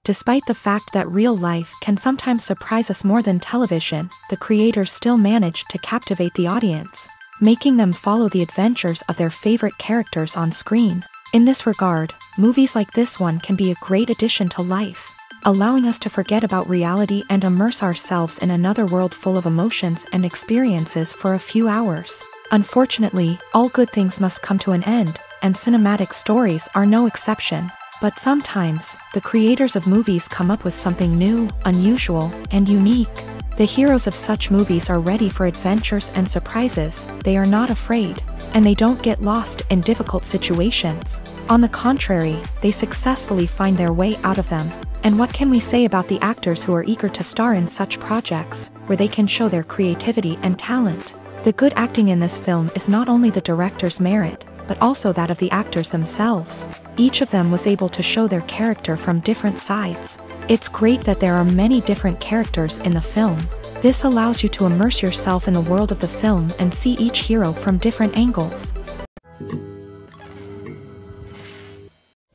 Despite the fact that real life can sometimes surprise us more than television, the creators still manage to captivate the audience, making them follow the adventures of their favorite characters on screen. In this regard, movies like this one can be a great addition to life, allowing us to forget about reality and immerse ourselves in another world full of emotions and experiences for a few hours. Unfortunately, all good things must come to an end, and cinematic stories are no exception. But sometimes, the creators of movies come up with something new, unusual, and unique. The heroes of such movies are ready for adventures and surprises, they are not afraid, and they don't get lost in difficult situations. On the contrary, they successfully find their way out of them. And what can we say about the actors who are eager to star in such projects, where they can show their creativity and talent? The good acting in this film is not only the director's merit, but also that of the actors themselves. Each of them was able to show their character from different sides. It's great that there are many different characters in the film. This allows you to immerse yourself in the world of the film and see each hero from different angles.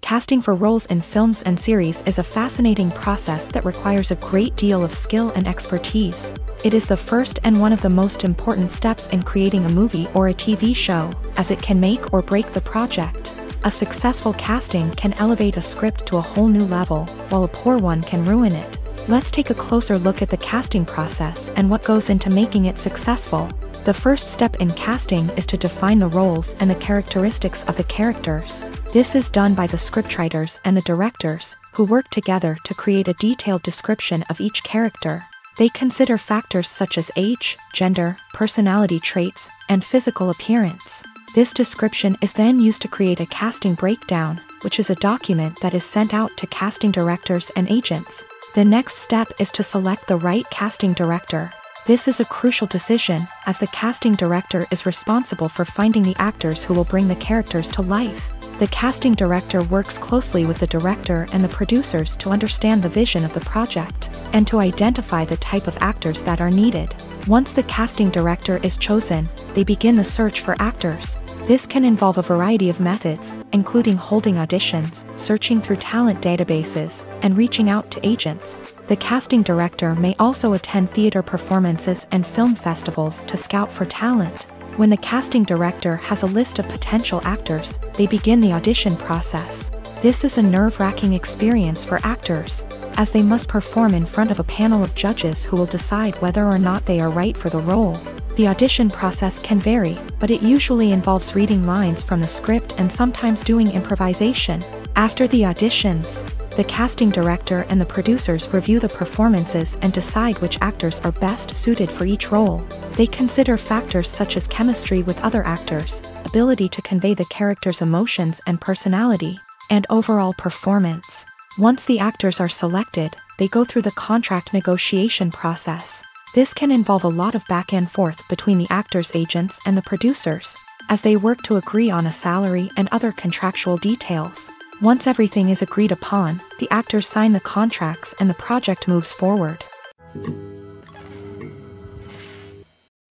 Casting for roles in films and series is a fascinating process that requires a great deal of skill and expertise. It is the first and one of the most important steps in creating a movie or a TV show, as it can make or break the project. A successful casting can elevate a script to a whole new level, while a poor one can ruin it. Let's take a closer look at the casting process and what goes into making it successful. The first step in casting is to define the roles and the characteristics of the characters. This is done by the scriptwriters and the directors, who work together to create a detailed description of each character. They consider factors such as age, gender, personality traits, and physical appearance. This description is then used to create a casting breakdown, which is a document that is sent out to casting directors and agents. The next step is to select the right casting director. This is a crucial decision, as the casting director is responsible for finding the actors who will bring the characters to life. The casting director works closely with the director and the producers to understand the vision of the project, and to identify the type of actors that are needed. Once the casting director is chosen, they begin the search for actors. This can involve a variety of methods, including holding auditions, searching through talent databases, and reaching out to agents. The casting director may also attend theater performances and film festivals to scout for talent. When the casting director has a list of potential actors, they begin the audition process. This is a nerve-wracking experience for actors, as they must perform in front of a panel of judges who will decide whether or not they are right for the role. The audition process can vary, but it usually involves reading lines from the script and sometimes doing improvisation. After the auditions, the casting director and the producers review the performances and decide which actors are best suited for each role. They consider factors such as chemistry with other actors, ability to convey the character's emotions and personality, and overall performance. Once the actors are selected, they go through the contract negotiation process. This can involve a lot of back and forth between the actors' agents and the producers, as they work to agree on a salary and other contractual details. Once everything is agreed upon, the actors sign the contracts and the project moves forward.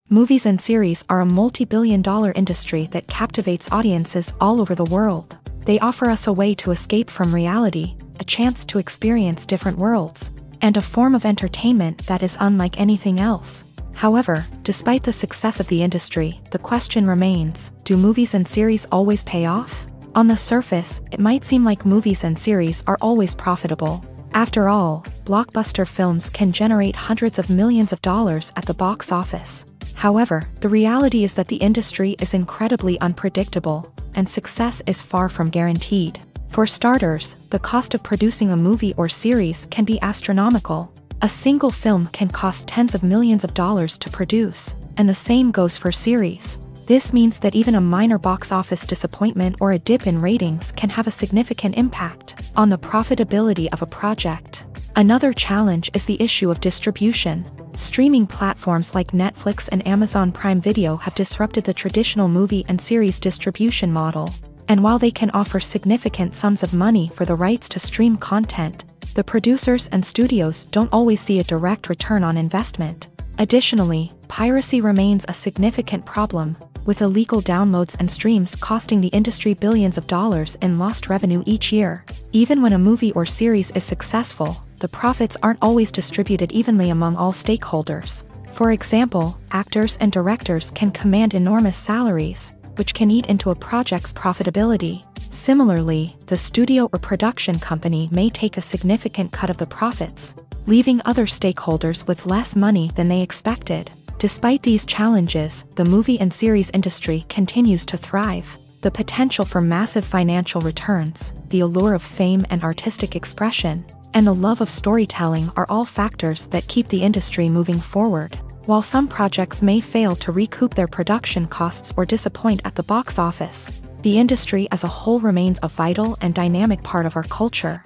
Movies and series are a multi-billion-dollar industry that captivates audiences all over the world. They offer us a way to escape from reality, a chance to experience different worlds, and a form of entertainment that is unlike anything else. However, despite the success of the industry, the question remains, do movies and series always pay off? On the surface, it might seem like movies and series are always profitable. After all, blockbuster films can generate hundreds of millions of dollars at the box office. However, the reality is that the industry is incredibly unpredictable, and success is far from guaranteed. For starters, the cost of producing a movie or series can be astronomical. A single film can cost tens of millions of dollars to produce, and the same goes for series. This means that even a minor box office disappointment or a dip in ratings can have a significant impact on the profitability of a project. Another challenge is the issue of distribution. Streaming platforms like Netflix and Amazon Prime Video have disrupted the traditional movie and series distribution model. And while they can offer significant sums of money for the rights to stream content, the producers and studios don't always see a direct return on investment. Additionally, piracy remains a significant problem, with illegal downloads and streams costing the industry billions of dollars in lost revenue each year. Even when a movie or series is successful, the profits aren't always distributed evenly among all stakeholders. For example, actors and directors can command enormous salaries, which can eat into a project's profitability. Similarly, the studio or production company may take a significant cut of the profits, leaving other stakeholders with less money than they expected. Despite these challenges, the movie and series industry continues to thrive. The potential for massive financial returns, the allure of fame and artistic expression, and the love of storytelling are all factors that keep the industry moving forward. While some projects may fail to recoup their production costs or disappoint at the box office, the industry as a whole remains a vital and dynamic part of our culture.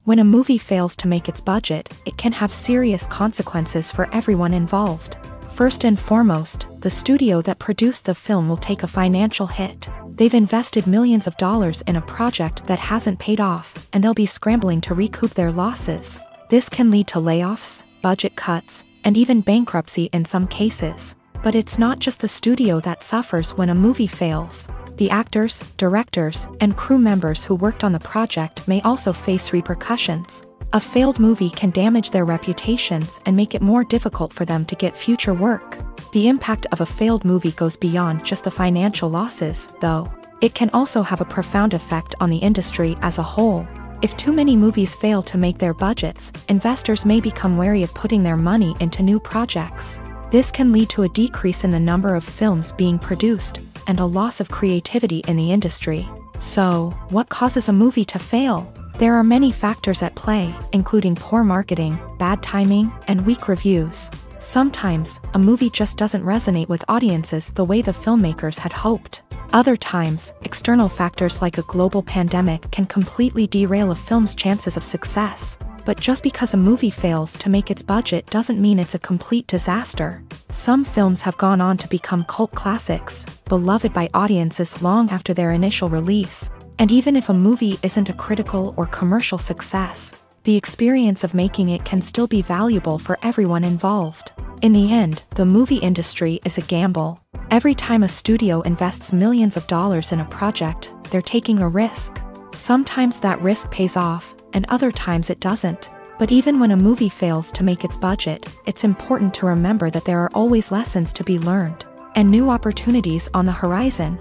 When a movie fails to make its budget, it can have serious consequences for everyone involved. First and foremost, the studio that produced the film will take a financial hit. They've invested millions of dollars in a project that hasn't paid off, and they'll be scrambling to recoup their losses. This can lead to layoffs, budget cuts, and even bankruptcy in some cases. But it's not just the studio that suffers when a movie fails. The actors, directors, and crew members who worked on the project may also face repercussions. A failed movie can damage their reputations and make it more difficult for them to get future work. The impact of a failed movie goes beyond just the financial losses, though. It can also have a profound effect on the industry as a whole. If too many movies fail to make their budgets, investors may become wary of putting their money into new projects. This can lead to a decrease in the number of films being produced, and a loss of creativity in the industry. So, what causes a movie to fail? There are many factors at play, including poor marketing, bad timing, and weak reviews. Sometimes, a movie just doesn't resonate with audiences the way the filmmakers had hoped. Other times, external factors like a global pandemic can completely derail a film's chances of success. But just because a movie fails to make its budget doesn't mean it's a complete disaster. Some films have gone on to become cult classics, beloved by audiences long after their initial release. And even if a movie isn't a critical or commercial success, the experience of making it can still be valuable for everyone involved. In the end, the movie industry is a gamble. Every time a studio invests millions of dollars in a project, they're taking a risk. Sometimes that risk pays off, and other times it doesn't. But even when a movie fails to make its budget, it's important to remember that there are always lessons to be learned, and new opportunities on the horizon.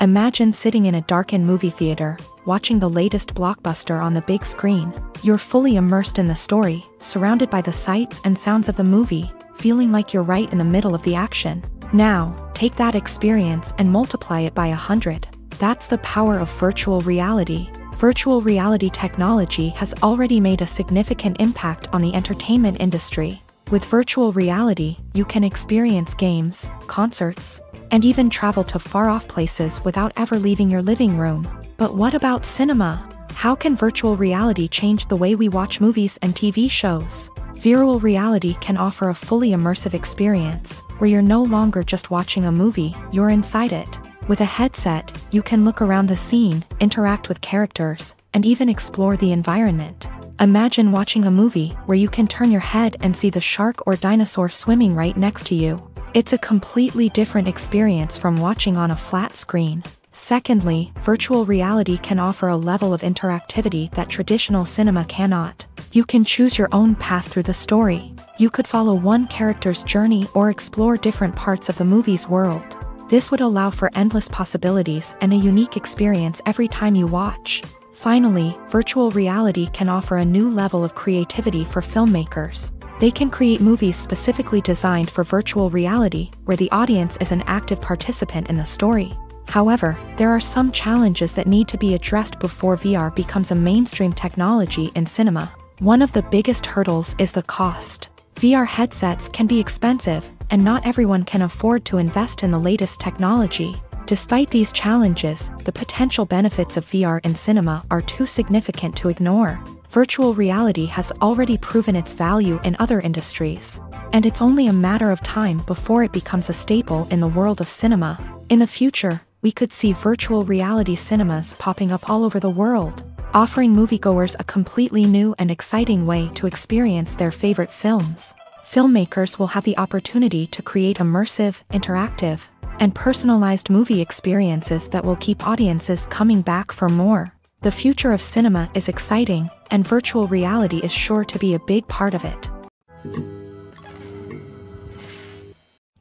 Imagine sitting in a darkened movie theater, watching the latest blockbuster on the big screen. You're fully immersed in the story, surrounded by the sights and sounds of the movie, feeling like you're right in the middle of the action. Now, take that experience and multiply it by 100. That's the power of virtual reality. Virtual reality technology has already made a significant impact on the entertainment industry. With virtual reality, you can experience games, concerts, and even travel to far-off places without ever leaving your living room. But what about cinema? How can virtual reality change the way we watch movies and TV shows? Virtual reality can offer a fully immersive experience, where you're no longer just watching a movie, you're inside it. With a headset, you can look around the scene, interact with characters, and even explore the environment. Imagine watching a movie where you can turn your head and see the shark or dinosaur swimming right next to you. It's a completely different experience from watching on a flat screen. Secondly, virtual reality can offer a level of interactivity that traditional cinema cannot. You can choose your own path through the story. You could follow one character's journey or explore different parts of the movie's world. This would allow for endless possibilities and a unique experience every time you watch. Finally, virtual reality can offer a new level of creativity for filmmakers. They can create movies specifically designed for virtual reality, where the audience is an active participant in the story. However, there are some challenges that need to be addressed before VR becomes a mainstream technology in cinema. One of the biggest hurdles is the cost. VR headsets can be expensive, and not everyone can afford to invest in the latest technology. Despite these challenges, the potential benefits of VR in cinema are too significant to ignore. Virtual reality has already proven its value in other industries, and it's only a matter of time before it becomes a staple in the world of cinema. In the future, we could see virtual reality cinemas popping up all over the world, offering moviegoers a completely new and exciting way to experience their favorite films. Filmmakers will have the opportunity to create immersive, interactive, and personalized movie experiences that will keep audiences coming back for more. The future of cinema is exciting, and virtual reality is sure to be a big part of it.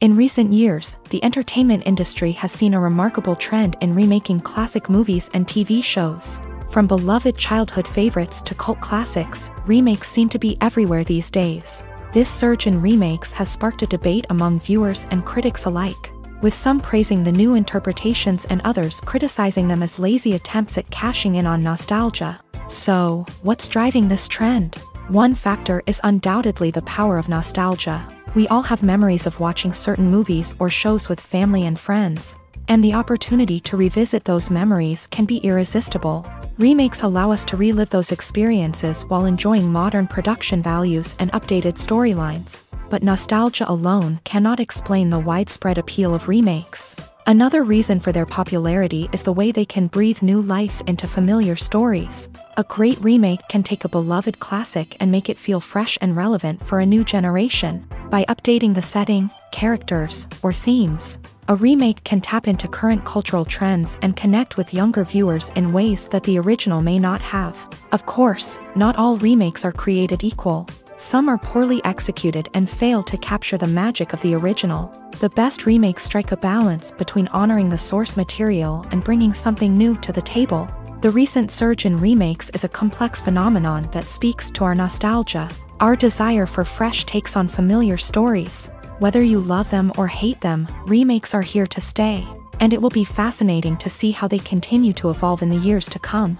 In recent years, the entertainment industry has seen a remarkable trend in remaking classic movies and TV shows. From beloved childhood favorites to cult classics, remakes seem to be everywhere these days. This surge in remakes has sparked a debate among viewers and critics alike, with some praising the new interpretations and others criticizing them as lazy attempts at cashing in on nostalgia. So, what's driving this trend? One factor is undoubtedly the power of nostalgia. We all have memories of watching certain movies or shows with family and friends, and the opportunity to revisit those memories can be irresistible. Remakes allow us to relive those experiences while enjoying modern production values and updated storylines. But nostalgia alone cannot explain the widespread appeal of remakes. Another reason for their popularity is the way they can breathe new life into familiar stories. A great remake can take a beloved classic and make it feel fresh and relevant for a new generation. By updating the setting, characters, or themes, a remake can tap into current cultural trends and connect with younger viewers in ways that the original may not have. Of course, not all remakes are created equal. Some are poorly executed and fail to capture the magic of the original. The best remakes strike a balance between honoring the source material and bringing something new to the table. The recent surge in remakes is a complex phenomenon that speaks to our nostalgia, our desire for fresh takes on familiar stories. Whether you love them or hate them, remakes are here to stay, and it will be fascinating to see how they continue to evolve in the years to come.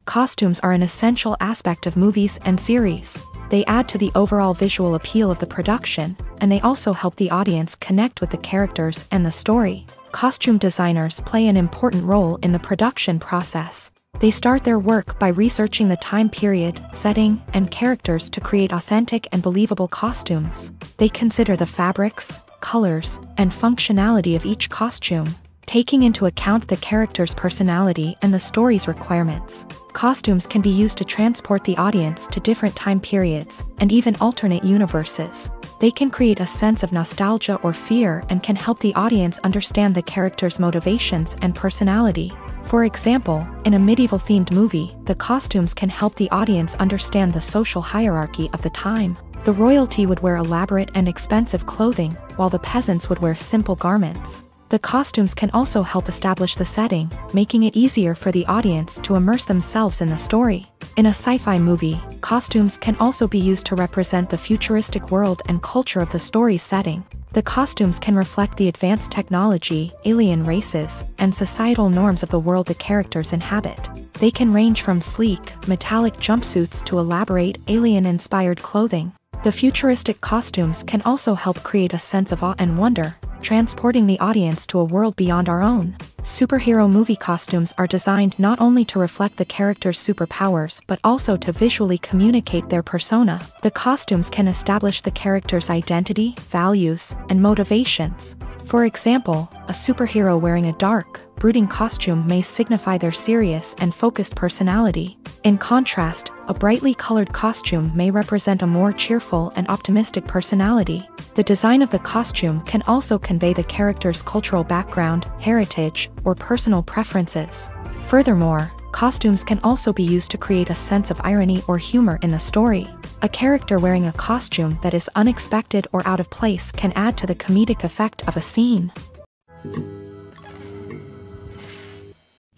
Costumes are an essential aspect of movies and series. They add to the overall visual appeal of the production, and they also help the audience connect with the characters and the story. Costume designers play an important role in the production process. They start their work by researching the time period, setting, and characters to create authentic and believable costumes. They consider the fabrics, colors, and functionality of each costume, taking into account the character's personality and the story's requirements. Costumes can be used to transport the audience to different time periods and even alternate universes. They can create a sense of nostalgia or fear and can help the audience understand the character's motivations and personality. For example, in a medieval-themed movie, the costumes can help the audience understand the social hierarchy of the time. The royalty would wear elaborate and expensive clothing, while the peasants would wear simple garments. The costumes can also help establish the setting, making it easier for the audience to immerse themselves in the story. In a sci-fi movie, costumes can also be used to represent the futuristic world and culture of the story's setting. The costumes can reflect the advanced technology, alien races, and societal norms of the world the characters inhabit. They can range from sleek, metallic jumpsuits to elaborate, alien-inspired clothing. The futuristic costumes can also help create a sense of awe and wonder, transporting the audience to a world beyond our own. Superhero movie costumes are designed not only to reflect the character's superpowers but also to visually communicate their persona. The costumes can establish the character's identity, values, and motivations. For example, a superhero wearing a dark, brooding costume may signify their serious and focused personality. In contrast, a brightly colored costume may represent a more cheerful and optimistic personality. The design of the costume can also convey the character's cultural background, heritage, or personal preferences. Furthermore, costumes can also be used to create a sense of irony or humor in the story. A character wearing a costume that is unexpected or out of place can add to the comedic effect of a scene.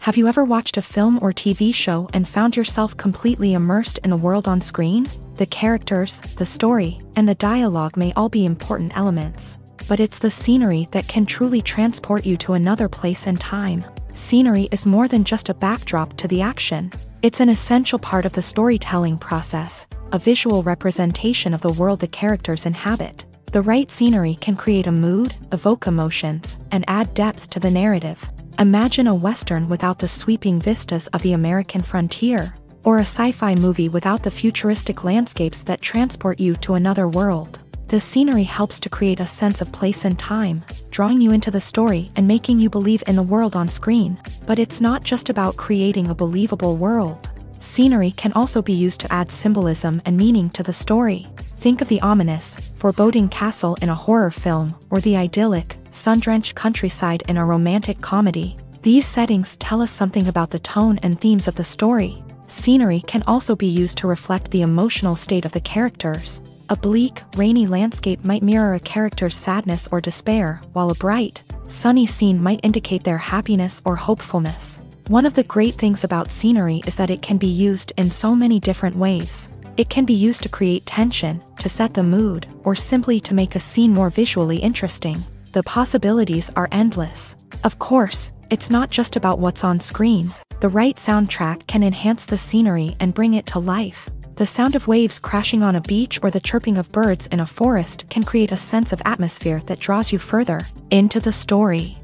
Have you ever watched a film or TV show and found yourself completely immersed in the world on screen? The characters, the story, and the dialogue may all be important elements, but it's the scenery that can truly transport you to another place and time. Scenery is more than just a backdrop to the action. It's an essential part of the storytelling process, a visual representation of the world the characters inhabit. The right scenery can create a mood, evoke emotions, and add depth to the narrative. Imagine a Western without the sweeping vistas of the American frontier, or a sci-fi movie without the futuristic landscapes that transport you to another world. The scenery helps to create a sense of place and time, drawing you into the story and making you believe in the world on screen. But it's not just about creating a believable world. Scenery can also be used to add symbolism and meaning to the story. Think of the ominous, foreboding castle in a horror film, or the idyllic, sun-drenched countryside in a romantic comedy. These settings tell us something about the tone and themes of the story. Scenery can also be used to reflect the emotional state of the characters. A bleak, rainy landscape might mirror a character's sadness or despair, while a bright, sunny scene might indicate their happiness or hopefulness. One of the great things about scenery is that it can be used in so many different ways. It can be used to create tension, to set the mood, or simply to make a scene more visually interesting. The possibilities are endless. Of course, it's not just about what's on screen. The right soundtrack can enhance the scenery and bring it to life. The sound of waves crashing on a beach or the chirping of birds in a forest can create a sense of atmosphere that draws you further into the story.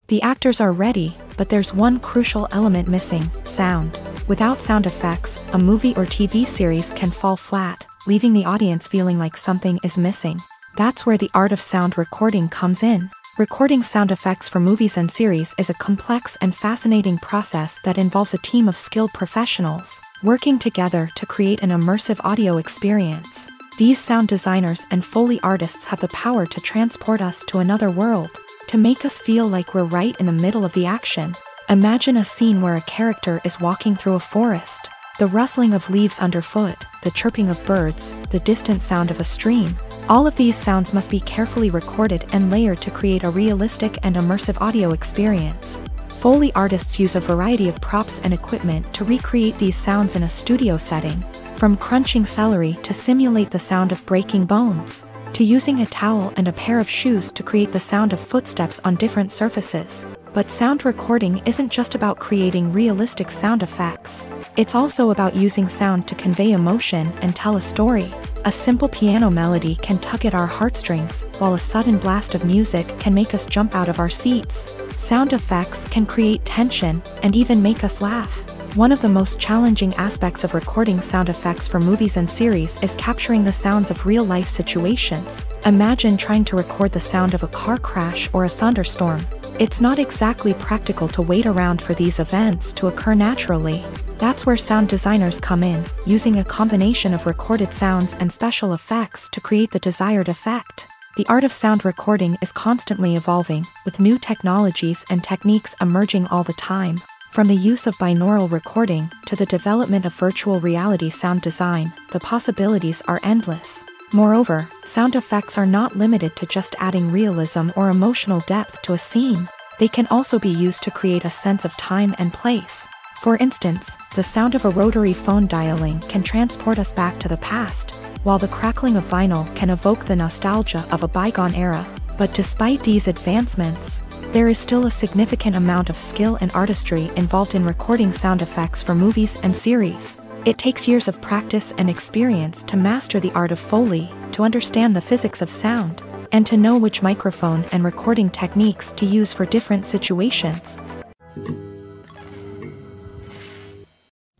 The actors are ready, but there's one crucial element missing: sound. Without sound effects, a movie or TV series can fall flat, leaving the audience feeling like something is missing. That's where the art of sound recording comes in. Recording sound effects for movies and series is a complex and fascinating process that involves a team of skilled professionals working together to create an immersive audio experience. These sound designers and Foley artists have the power to transport us to another world, to make us feel like we're right in the middle of the action. Imagine a scene where a character is walking through a forest. The rustling of leaves underfoot, the chirping of birds, the distant sound of a stream. All of these sounds must be carefully recorded and layered to create a realistic and immersive audio experience. Foley artists use a variety of props and equipment to recreate these sounds in a studio setting, from crunching celery to simulate the sound of breaking bones, to using a towel and a pair of shoes to create the sound of footsteps on different surfaces. But sound recording isn't just about creating realistic sound effects. It's also about using sound to convey emotion and tell a story. A simple piano melody can tug at our heartstrings, while a sudden blast of music can make us jump out of our seats. Sound effects can create tension and even make us laugh. One of the most challenging aspects of recording sound effects for movies and series is capturing the sounds of real-life situations. Imagine trying to record the sound of a car crash or a thunderstorm. It's not exactly practical to wait around for these events to occur naturally. That's where sound designers come in, using a combination of recorded sounds and special effects to create the desired effect. The art of sound recording is constantly evolving, with new technologies and techniques emerging all the time. From the use of binaural recording to the development of virtual reality sound design, the possibilities are endless. Moreover, sound effects are not limited to just adding realism or emotional depth to a scene. They can also be used to create a sense of time and place. For instance, the sound of a rotary phone dialing can transport us back to the past, while the crackling of vinyl can evoke the nostalgia of a bygone era. But despite these advancements, there is still a significant amount of skill and artistry involved in recording sound effects for movies and series. It takes years of practice and experience to master the art of Foley, to understand the physics of sound, and to know which microphone and recording techniques to use for different situations.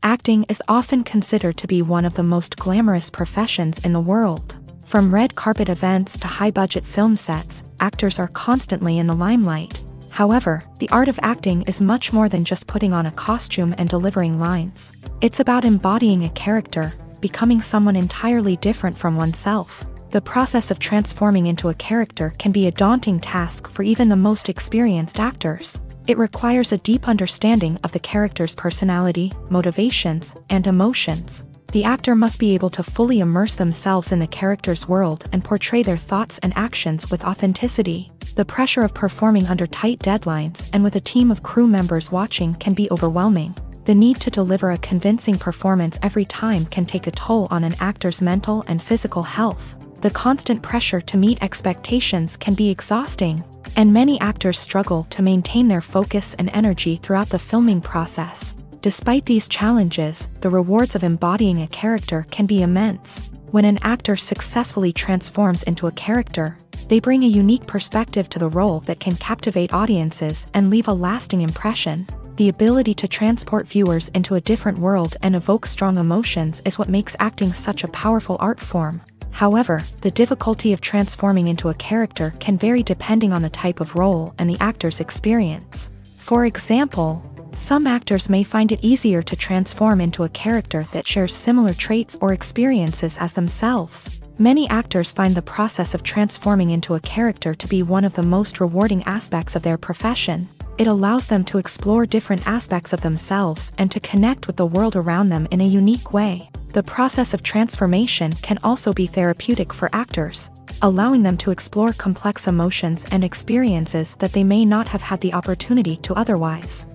Acting is often considered to be one of the most glamorous professions in the world. From red carpet events to high-budget film sets, actors are constantly in the limelight. However, the art of acting is much more than just putting on a costume and delivering lines. It's about embodying a character, becoming someone entirely different from oneself. The process of transforming into a character can be a daunting task for even the most experienced actors. It requires a deep understanding of the character's personality, motivations, and emotions. The actor must be able to fully immerse themselves in the character's world and portray their thoughts and actions with authenticity. The pressure of performing under tight deadlines and with a team of crew members watching can be overwhelming. The need to deliver a convincing performance every time can take a toll on an actor's mental and physical health. The constant pressure to meet expectations can be exhausting, and many actors struggle to maintain their focus and energy throughout the filming process. Despite these challenges, the rewards of embodying a character can be immense. When an actor successfully transforms into a character, they bring a unique perspective to the role that can captivate audiences and leave a lasting impression. The ability to transport viewers into a different world and evoke strong emotions is what makes acting such a powerful art form. However, the difficulty of transforming into a character can vary depending on the type of role and the actor's experience. For example, some actors may find it easier to transform into a character that shares similar traits or experiences as themselves. Many actors find the process of transforming into a character to be one of the most rewarding aspects of their profession. It allows them to explore different aspects of themselves and to connect with the world around them in a unique way. The process of transformation can also be therapeutic for actors, allowing them to explore complex emotions and experiences that they may not have had the opportunity to otherwise.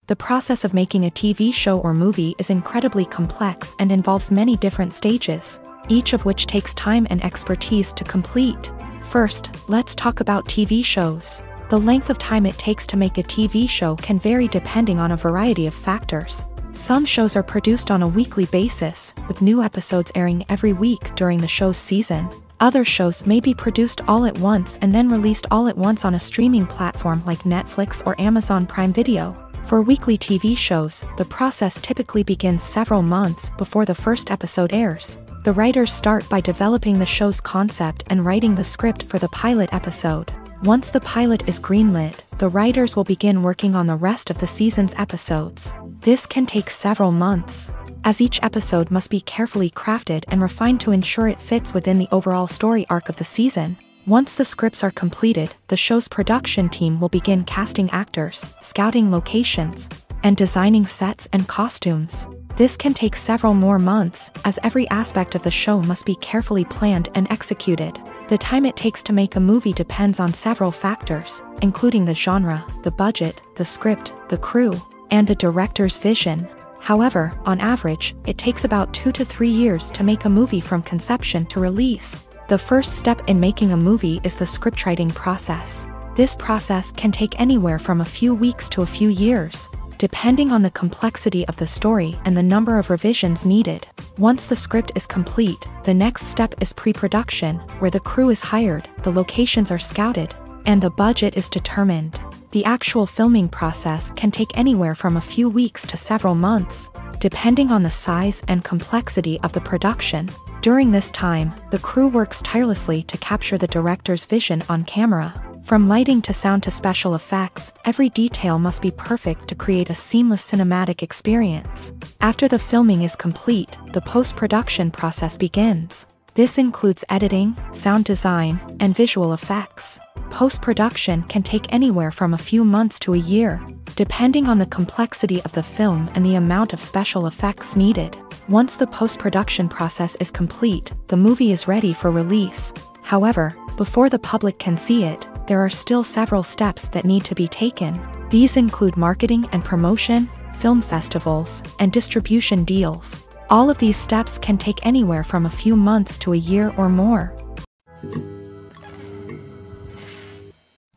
The process of making a TV show or movie is incredibly complex and involves many different stages, each of which takes time and expertise to complete. First, let's talk about TV shows. The length of time it takes to make a TV show can vary depending on a variety of factors. Some shows are produced on a weekly basis, with new episodes airing every week during the show's season. Other shows may be produced all at once and then released all at once on a streaming platform like Netflix or Amazon Prime Video. For weekly TV shows, the process typically begins several months before the first episode airs. The writers start by developing the show's concept and writing the script for the pilot episode. Once the pilot is greenlit, the writers will begin working on the rest of the season's episodes. This can take several months, as each episode must be carefully crafted and refined to ensure it fits within the overall story arc of the season. Once the scripts are completed, the show's production team will begin casting actors, scouting locations, and designing sets and costumes. This can take several more months, as every aspect of the show must be carefully planned and executed. The time it takes to make a movie depends on several factors, including the genre, the budget, the script, the crew, and the director's vision. However, on average, it takes about 2 to 3 years to make a movie from conception to release. The first step in making a movie is the scriptwriting process. This process can take anywhere from a few weeks to a few years, depending on the complexity of the story and the number of revisions needed. Once the script is complete, the next step is pre-production, where the crew is hired, the locations are scouted, and the budget is determined. The actual filming process can take anywhere from a few weeks to several months, depending on the size and complexity of the production. During this time, the crew works tirelessly to capture the director's vision on camera. From lighting to sound to special effects, every detail must be perfect to create a seamless cinematic experience. After the filming is complete, the post-production process begins. This includes editing, sound design, and visual effects. Post-production can take anywhere from a few months to a year, depending on the complexity of the film and the amount of special effects needed. Once the post-production process is complete, the movie is ready for release. However, before the public can see it, there are still several steps that need to be taken. These include marketing and promotion, film festivals, and distribution deals. All of these steps can take anywhere from a few months to a year or more.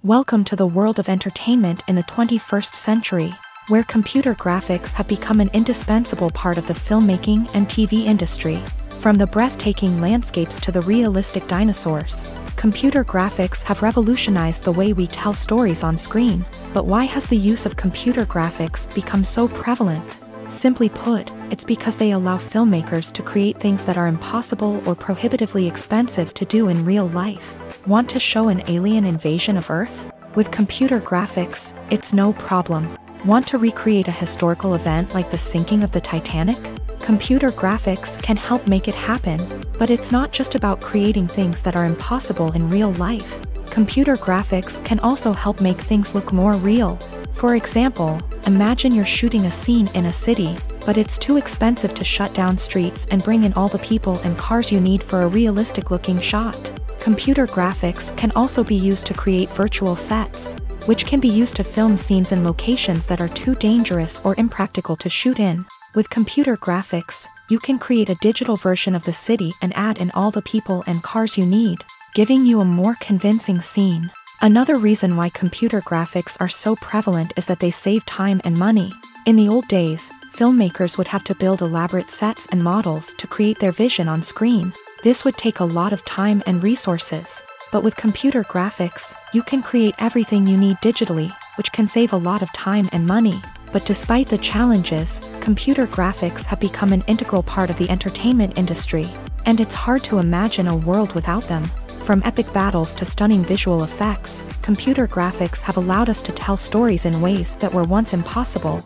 Welcome to the world of entertainment in the 21st century, where computer graphics have become an indispensable part of the filmmaking and TV industry. From the breathtaking landscapes to the realistic dinosaurs, computer graphics have revolutionized the way we tell stories on screen. But why has the use of computer graphics become so prevalent? Simply put, it's because they allow filmmakers to create things that are impossible or prohibitively expensive to do in real life. Want to show an alien invasion of Earth? With computer graphics, it's no problem. Want to recreate a historical event like the sinking of the Titanic? Computer graphics can help make it happen, but it's not just about creating things that are impossible in real life. Computer graphics can also help make things look more real. For example, imagine you're shooting a scene in a city, but it's too expensive to shut down streets and bring in all the people and cars you need for a realistic-looking shot. Computer graphics can also be used to create virtual sets, which can be used to film scenes in locations that are too dangerous or impractical to shoot in. With computer graphics, you can create a digital version of the city and add in all the people and cars you need, giving you a more convincing scene. Another reason why computer graphics are so prevalent is that they save time and money. In the old days, filmmakers would have to build elaborate sets and models to create their vision on screen. This would take a lot of time and resources. But with computer graphics, you can create everything you need digitally, which can save a lot of time and money. But despite the challenges, computer graphics have become an integral part of the entertainment industry, and it's hard to imagine a world without them. From epic battles to stunning visual effects, computer graphics have allowed us to tell stories in ways that were once impossible.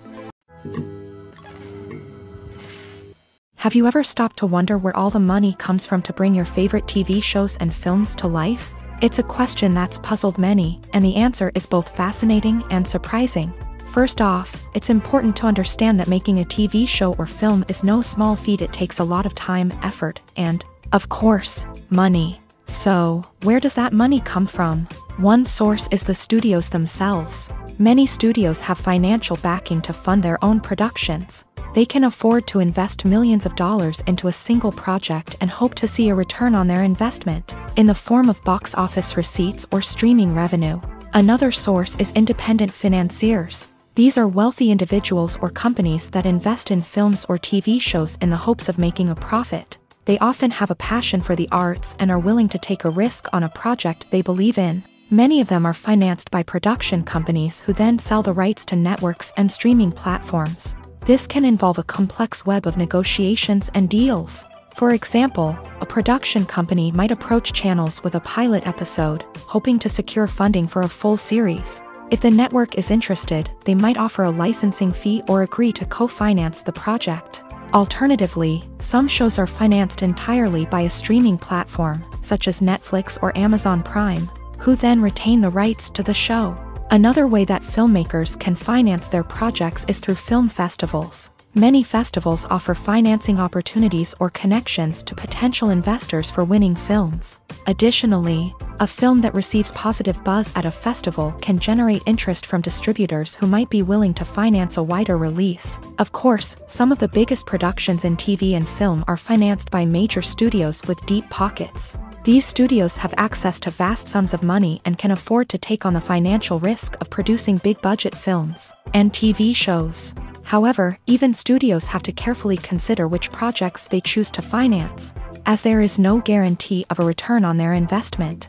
Have you ever stopped to wonder where all the money comes from to bring your favorite TV shows and films to life? It's a question that's puzzled many, and the answer is both fascinating and surprising. First off, it's important to understand that making a TV show or film is no small feat. It takes a lot of time, effort, and, of course, money. So, where does that money come from? One source is the studios themselves. Many studios have financial backing to fund their own productions. They can afford to invest millions of dollars into a single project and hope to see a return on their investment, in the form of box office receipts or streaming revenue. Another source is independent financiers. These are wealthy individuals or companies that invest in films or TV shows in the hopes of making a profit. They often have a passion for the arts and are willing to take a risk on a project they believe in. Many of them are financed by production companies who then sell the rights to networks and streaming platforms. This can involve a complex web of negotiations and deals. For example, a production company might approach channels with a pilot episode, hoping to secure funding for a full series. If the network is interested, they might offer a licensing fee or agree to co-finance the project. Alternatively, some shows are financed entirely by a streaming platform, such as Netflix or Amazon Prime, who then retain the rights to the show. Another way that filmmakers can finance their projects is through film festivals. Many festivals offer financing opportunities or connections to potential investors for winning films. Additionally, a film that receives positive buzz at a festival can generate interest from distributors who might be willing to finance a wider release. Of course, some of the biggest productions in TV and film are financed by major studios with deep pockets. These studios have access to vast sums of money and can afford to take on the financial risk of producing big-budget films and TV shows. However, even studios have to carefully consider which projects they choose to finance, as there is no guarantee of a return on their investment.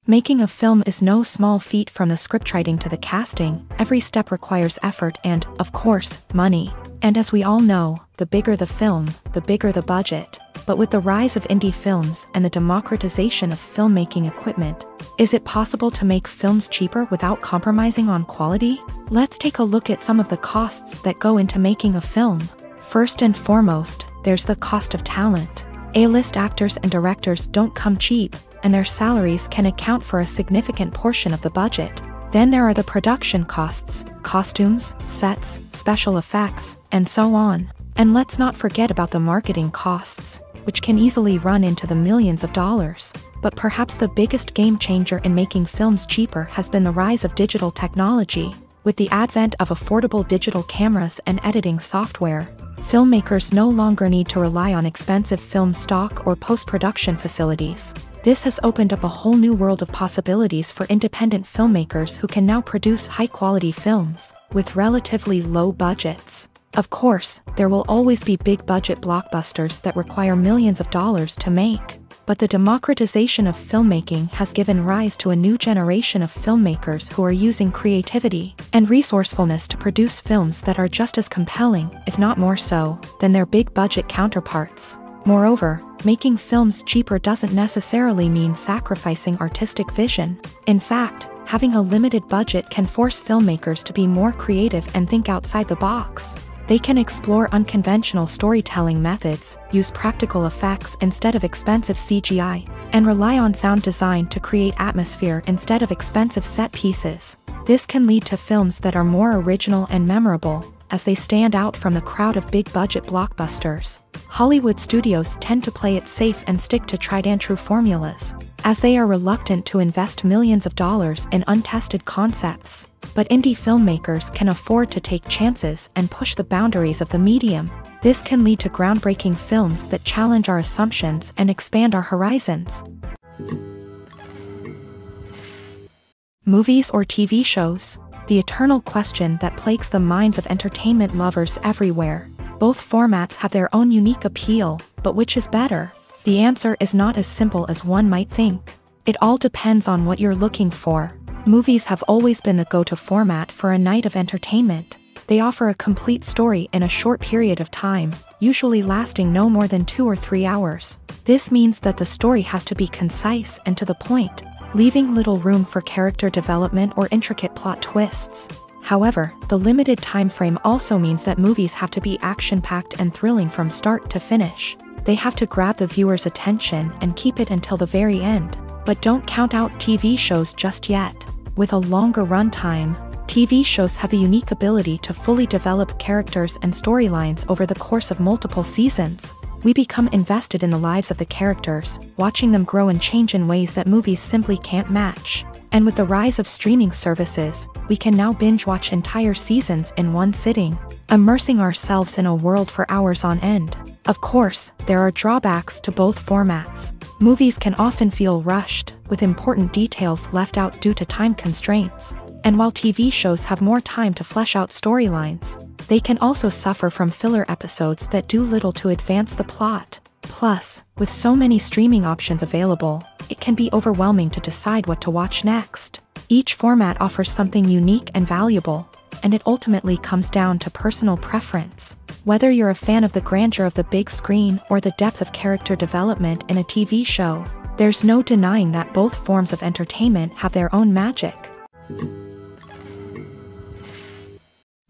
Making a film is no small feat. From the scriptwriting to the casting, every step requires effort and, of course, money. And as we all know, the bigger the film, the bigger the budget. But with the rise of indie films and the democratization of filmmaking equipment, is it possible to make films cheaper without compromising on quality? Let's take a look at some of the costs that go into making a film. First and foremost, there's the cost of talent. A-list actors and directors don't come cheap, and their salaries can account for a significant portion of the budget. Then there are the production costs, costumes, sets, special effects, and so on. And let's not forget about the marketing costs, which can easily run into the millions of dollars. But perhaps the biggest game changer in making films cheaper has been the rise of digital technology. With the advent of affordable digital cameras and editing software, filmmakers no longer need to rely on expensive film stock or post-production facilities. This has opened up a whole new world of possibilities for independent filmmakers who can now produce high-quality films with relatively low budgets. Of course, there will always be big-budget blockbusters that require millions of dollars to make. But the democratization of filmmaking has given rise to a new generation of filmmakers who are using creativity and resourcefulness to produce films that are just as compelling, if not more so, than their big-budget counterparts. Moreover, making films cheaper doesn't necessarily mean sacrificing artistic vision. In fact, Having a limited budget can force filmmakers to be more creative and think outside the box. They can explore unconventional storytelling methods, use practical effects instead of expensive CGI, and rely on sound design to create atmosphere instead of expensive set pieces. This can lead to films that are more original and memorable, as they stand out from the crowd of big-budget blockbusters. Hollywood studios tend to play it safe and stick to tried-and-true formulas, as they are reluctant to invest millions of dollars in untested concepts. But indie filmmakers can afford to take chances and push the boundaries of the medium. This can lead to groundbreaking films that challenge our assumptions and expand our horizons. Movies or TV shows? The eternal question that plagues the minds of entertainment lovers everywhere. Both formats have their own unique appeal, but which is better? The answer is not as simple as one might think. It all depends on what you're looking for. Movies have always been the go-to format for a night of entertainment. They offer a complete story in a short period of time, usually lasting no more than 2 or 3 hours. This means that the story has to be concise and to the point, leaving little room for character development or intricate plot twists. However, the limited time frame also means that movies have to be action-packed and thrilling from start to finish. They have to grab the viewer's attention and keep it until the very end. But don't count out TV shows just yet. With a longer runtime, TV shows have the unique ability to fully develop characters and storylines over the course of multiple seasons. We become invested in the lives of the characters, watching them grow and change in ways that movies simply can't match. And with the rise of streaming services, we can now binge-watch entire seasons in one sitting, immersing ourselves in a world for hours on end. Of course, there are drawbacks to both formats. Movies can often feel rushed, with important details left out due to time constraints. And while TV shows have more time to flesh out storylines, they can also suffer from filler episodes that do little to advance the plot. Plus, with so many streaming options available, it can be overwhelming to decide what to watch next. Each format offers something unique and valuable, and it ultimately comes down to personal preference. Whether you're a fan of the grandeur of the big screen or the depth of character development in a TV show, there's no denying that both forms of entertainment have their own magic.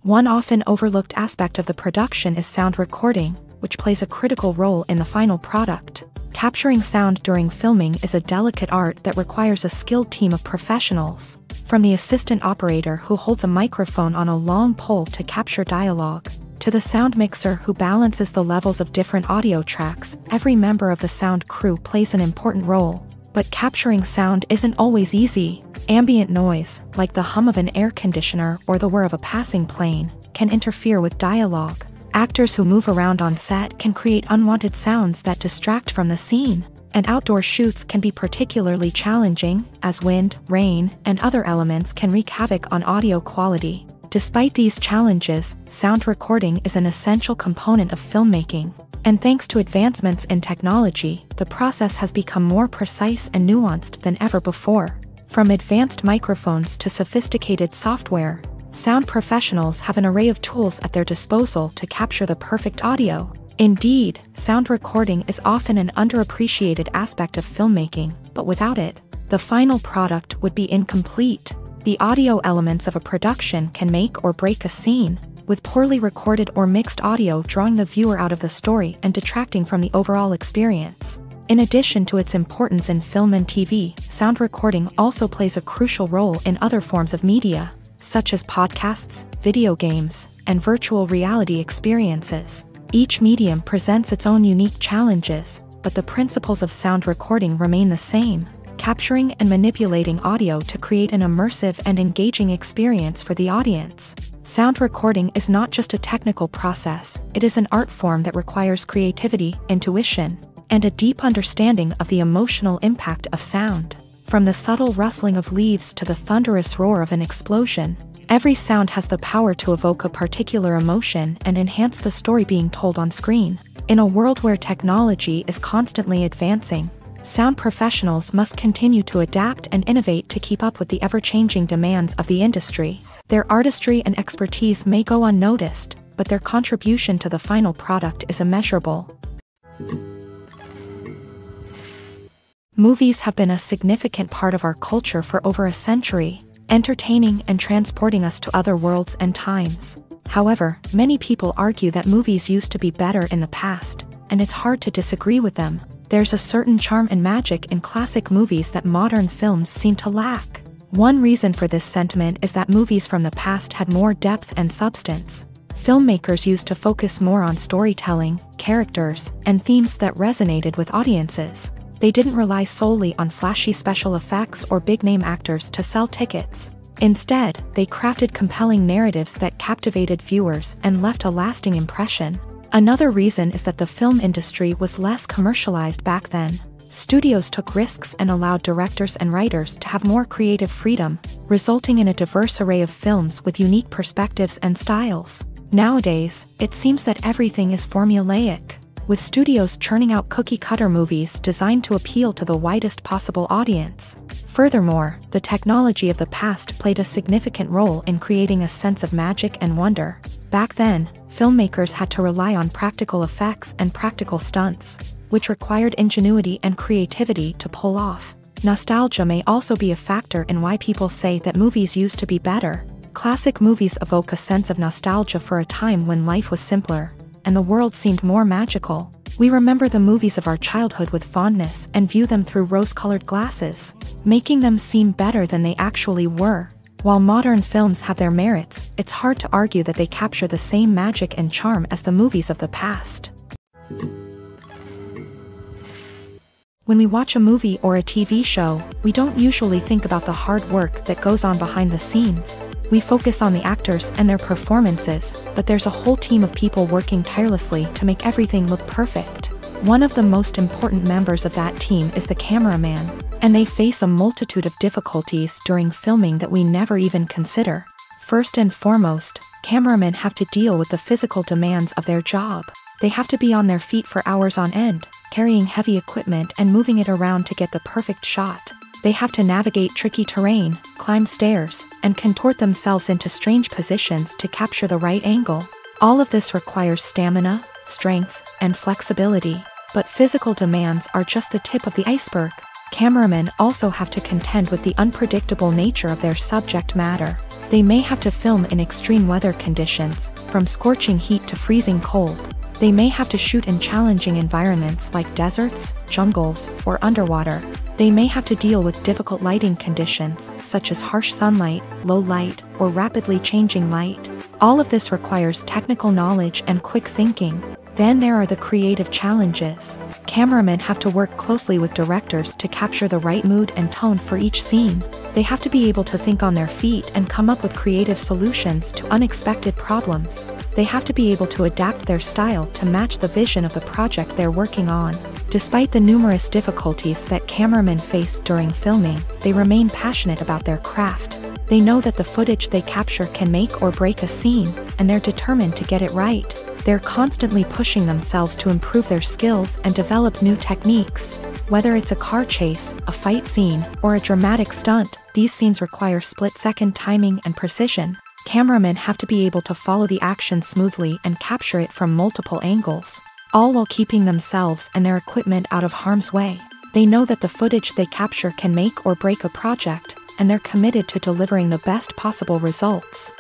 One often overlooked aspect of the production is sound recording, which plays a critical role in the final product. Capturing sound during filming is a delicate art that requires a skilled team of professionals, from the assistant operator who holds a microphone on a long pole to capture dialogue, to the sound mixer who balances the levels of different audio tracks. Every member of the sound crew plays an important role. But capturing sound isn't always easy. Ambient noise, like the hum of an air conditioner or the whir of a passing plane, can interfere with dialogue. Actors who move around on set can create unwanted sounds that distract from the scene. And outdoor shoots can be particularly challenging, as wind, rain, and other elements can wreak havoc on audio quality. Despite these challenges, sound recording is an essential component of filmmaking. And thanks to advancements in technology, the process has become more precise and nuanced than ever before. From advanced microphones to sophisticated software, sound professionals have an array of tools at their disposal to capture the perfect audio. Indeed, sound recording is often an underappreciated aspect of filmmaking, but without it, the final product would be incomplete. The audio elements of a production can make or break a scene, with poorly recorded or mixed audio drawing the viewer out of the story and detracting from the overall experience. In addition to its importance in film and TV, sound recording also plays a crucial role in other forms of media, such as podcasts, video games, and virtual reality experiences. Each medium presents its own unique challenges, but the principles of sound recording remain the same: capturing and manipulating audio to create an immersive and engaging experience for the audience. Sound recording is not just a technical process, it is an art form that requires creativity, intuition, and a deep understanding of the emotional impact of sound. From the subtle rustling of leaves to the thunderous roar of an explosion, every sound has the power to evoke a particular emotion and enhance the story being told on screen. In a world where technology is constantly advancing, sound professionals must continue to adapt and innovate to keep up with the ever-changing demands of the industry. Their artistry and expertise may go unnoticed, but their contribution to the final product is immeasurable. Movies have been a significant part of our culture for over a century, entertaining and transporting us to other worlds and times. However, many people argue that movies used to be better in the past, and it's hard to disagree with them. There's a certain charm and magic in classic movies that modern films seem to lack. One reason for this sentiment is that movies from the past had more depth and substance. Filmmakers used to focus more on storytelling, characters, and themes that resonated with audiences. They didn't rely solely on flashy special effects or big-name actors to sell tickets. Instead, they crafted compelling narratives that captivated viewers and left a lasting impression. Another reason is that the film industry was less commercialized back then. Studios took risks and allowed directors and writers to have more creative freedom, resulting in a diverse array of films with unique perspectives and styles. Nowadays, it seems that everything is formulaic, with studios churning out cookie-cutter movies designed to appeal to the widest possible audience. Furthermore, the technology of the past played a significant role in creating a sense of magic and wonder. Back then, filmmakers had to rely on practical effects and practical stunts, which required ingenuity and creativity to pull off. Nostalgia may also be a factor in why people say that movies used to be better. Classic movies evoke a sense of nostalgia for a time when life was simpler, and the world seemed more magical. We remember the movies of our childhood with fondness and view them through rose-colored glasses, making them seem better than they actually were. While modern films have their merits, it's hard to argue that they capture the same magic and charm as the movies of the past. When we watch a movie or a TV show, we don't usually think about the hard work that goes on behind the scenes. We focus on the actors and their performances, but there's a whole team of people working tirelessly to make everything look perfect. One of the most important members of that team is the cameraman, and they face a multitude of difficulties during filming that we never even consider. First and foremost, cameramen have to deal with the physical demands of their job. They have to be on their feet for hours on end, carrying heavy equipment and moving it around to get the perfect shot. They have to navigate tricky terrain, climb stairs, and contort themselves into strange positions to capture the right angle. All of this requires stamina, strength, and flexibility. But physical demands are just the tip of the iceberg. Cameramen also have to contend with the unpredictable nature of their subject matter. They may have to film in extreme weather conditions, from scorching heat to freezing cold. They may have to shoot in challenging environments like deserts, jungles, or underwater. They may have to deal with difficult lighting conditions, such as harsh sunlight, low light, or rapidly changing light. All of this requires technical knowledge and quick thinking. Then there are the creative challenges. Cameramen have to work closely with directors to capture the right mood and tone for each scene. They have to be able to think on their feet and come up with creative solutions to unexpected problems. They have to be able to adapt their style to match the vision of the project they're working on. Despite the numerous difficulties that cameramen face during filming, they remain passionate about their craft. They know that the footage they capture can make or break a scene, and they're determined to get it right. They're constantly pushing themselves to improve their skills and develop new techniques. Whether it's a car chase, a fight scene, or a dramatic stunt, these scenes require split-second timing and precision. Cameramen have to be able to follow the action smoothly and capture it from multiple angles, all while keeping themselves and their equipment out of harm's way. They know that the footage they capture can make or break a project, and they're committed to delivering the best possible results.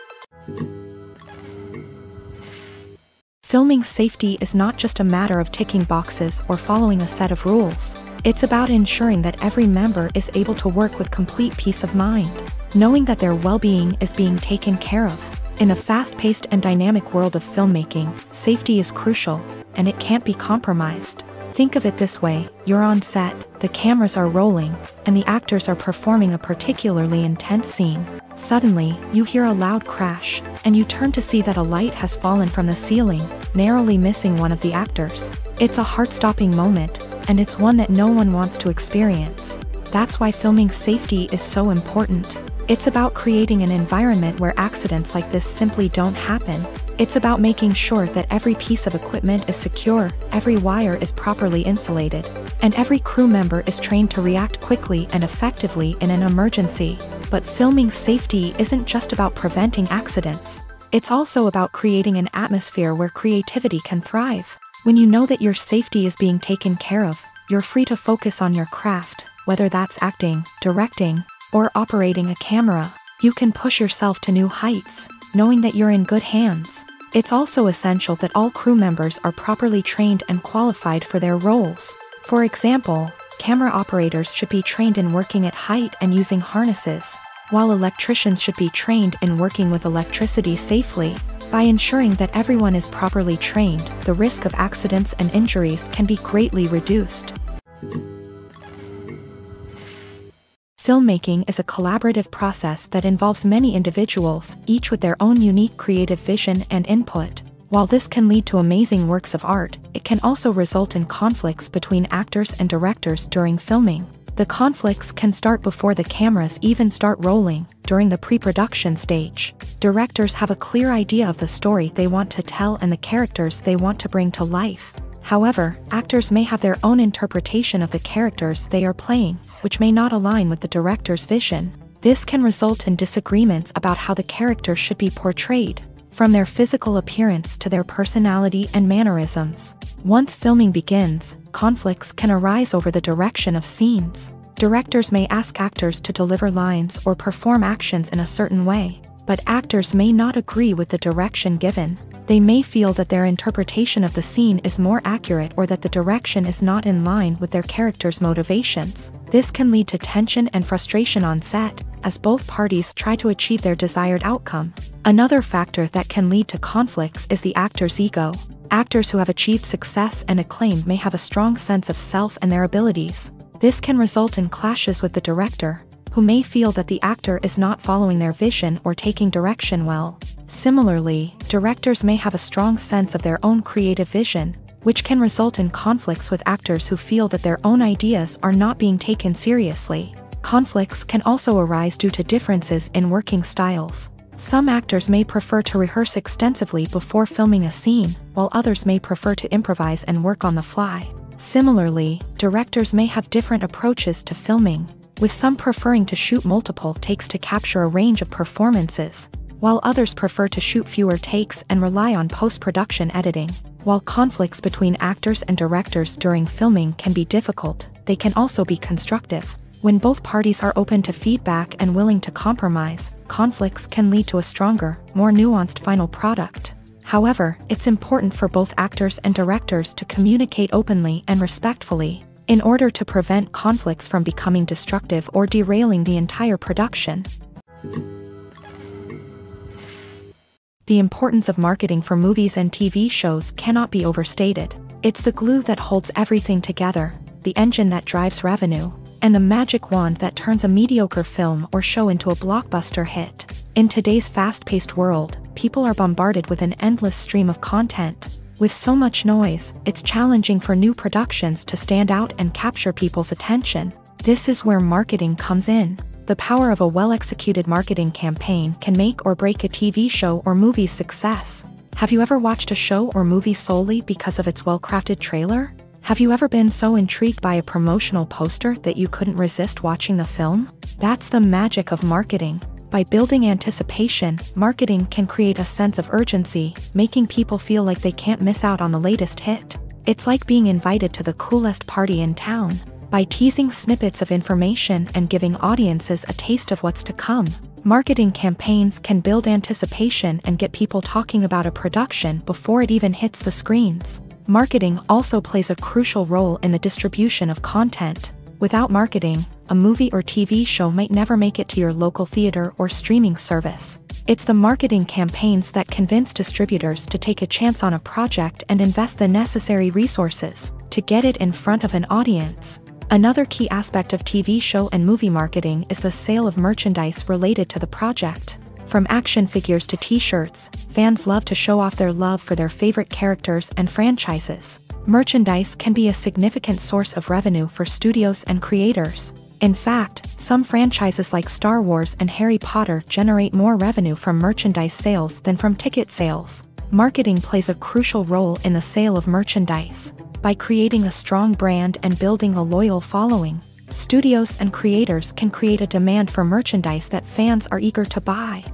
Filming safety is not just a matter of ticking boxes or following a set of rules. It's about ensuring that every member is able to work with complete peace of mind, knowing that their well-being is being taken care of. In a fast-paced and dynamic world of filmmaking, safety is crucial, and it can't be compromised. Think of it this way: you're on set, the cameras are rolling, and the actors are performing a particularly intense scene. Suddenly, you hear a loud crash, and you turn to see that a light has fallen from the ceiling, narrowly missing one of the actors. It's a heart-stopping moment, and it's one that no one wants to experience. That's why filming safety is so important. It's about creating an environment where accidents like this simply don't happen. It's about making sure that every piece of equipment is secure, every wire is properly insulated, and every crew member is trained to react quickly and effectively in an emergency. But filming safety isn't just about preventing accidents. It's also about creating an atmosphere where creativity can thrive. When you know that your safety is being taken care of, you're free to focus on your craft, whether that's acting, directing, or operating a camera. You can push yourself to new heights, knowing that you're in good hands. It's also essential that all crew members are properly trained and qualified for their roles. For example, camera operators should be trained in working at height and using harnesses, while electricians should be trained in working with electricity safely. By ensuring that everyone is properly trained, the risk of accidents and injuries can be greatly reduced. Filmmaking is a collaborative process that involves many individuals, each with their own unique creative vision and input. While this can lead to amazing works of art, it can also result in conflicts between actors and directors during filming. The conflicts can start before the cameras even start rolling, during the pre-production stage. Directors have a clear idea of the story they want to tell and the characters they want to bring to life. However, actors may have their own interpretation of the characters they are playing, which may not align with the director's vision. This can result in disagreements about how the character should be portrayed, from their physical appearance to their personality and mannerisms. Once filming begins, conflicts can arise over the direction of scenes. Directors may ask actors to deliver lines or perform actions in a certain way, but actors may not agree with the direction given. They may feel that their interpretation of the scene is more accurate or that the direction is not in line with their character's motivations. This can lead to tension and frustration on set, as both parties try to achieve their desired outcome. Another factor that can lead to conflicts is the actor's ego. Actors who have achieved success and acclaim may have a strong sense of self and their abilities. This can result in clashes with the director, who may feel that the actor is not following their vision or taking direction well. Similarly, directors may have a strong sense of their own creative vision, which can result in conflicts with actors who feel that their own ideas are not being taken seriously. Conflicts can also arise due to differences in working styles. Some actors may prefer to rehearse extensively before filming a scene, while others may prefer to improvise and work on the fly. Similarly, directors may have different approaches to filming, with some preferring to shoot multiple takes to capture a range of performances, while others prefer to shoot fewer takes and rely on post-production editing. While conflicts between actors and directors during filming can be difficult, they can also be constructive. When both parties are open to feedback and willing to compromise, conflicts can lead to a stronger, more nuanced final product. However, it's important for both actors and directors to communicate openly and respectfully, in order to prevent conflicts from becoming destructive or derailing the entire production. The importance of marketing for movies and TV shows cannot be overstated. It's the glue that holds everything together, the engine that drives revenue, and the magic wand that turns a mediocre film or show into a blockbuster hit. In today's fast-paced world, people are bombarded with an endless stream of content. With so much noise, it's challenging for new productions to stand out and capture people's attention. This is where marketing comes in. The power of a well-executed marketing campaign can make or break a TV show or movie's success. Have you ever watched a show or movie solely because of its well-crafted trailer? Have you ever been so intrigued by a promotional poster that you couldn't resist watching the film? That's the magic of marketing. By building anticipation, marketing can create a sense of urgency, making people feel like they can't miss out on the latest hit. It's like being invited to the coolest party in town. By teasing snippets of information and giving audiences a taste of what's to come, marketing campaigns can build anticipation and get people talking about a production before it even hits the screens. Marketing also plays a crucial role in the distribution of content. Without marketing, a movie or TV show might never make it to your local theater or streaming service. It's the marketing campaigns that convince distributors to take a chance on a project and invest the necessary resources to get it in front of an audience. Another key aspect of TV show and movie marketing is the sale of merchandise related to the project. From action figures to t-shirts, fans love to show off their love for their favorite characters and franchises. Merchandise can be a significant source of revenue for studios and creators. In fact, some franchises like Star Wars and Harry Potter generate more revenue from merchandise sales than from ticket sales. Marketing plays a crucial role in the sale of merchandise. By creating a strong brand and building a loyal following, studios and creators can create a demand for merchandise that fans are eager to buy.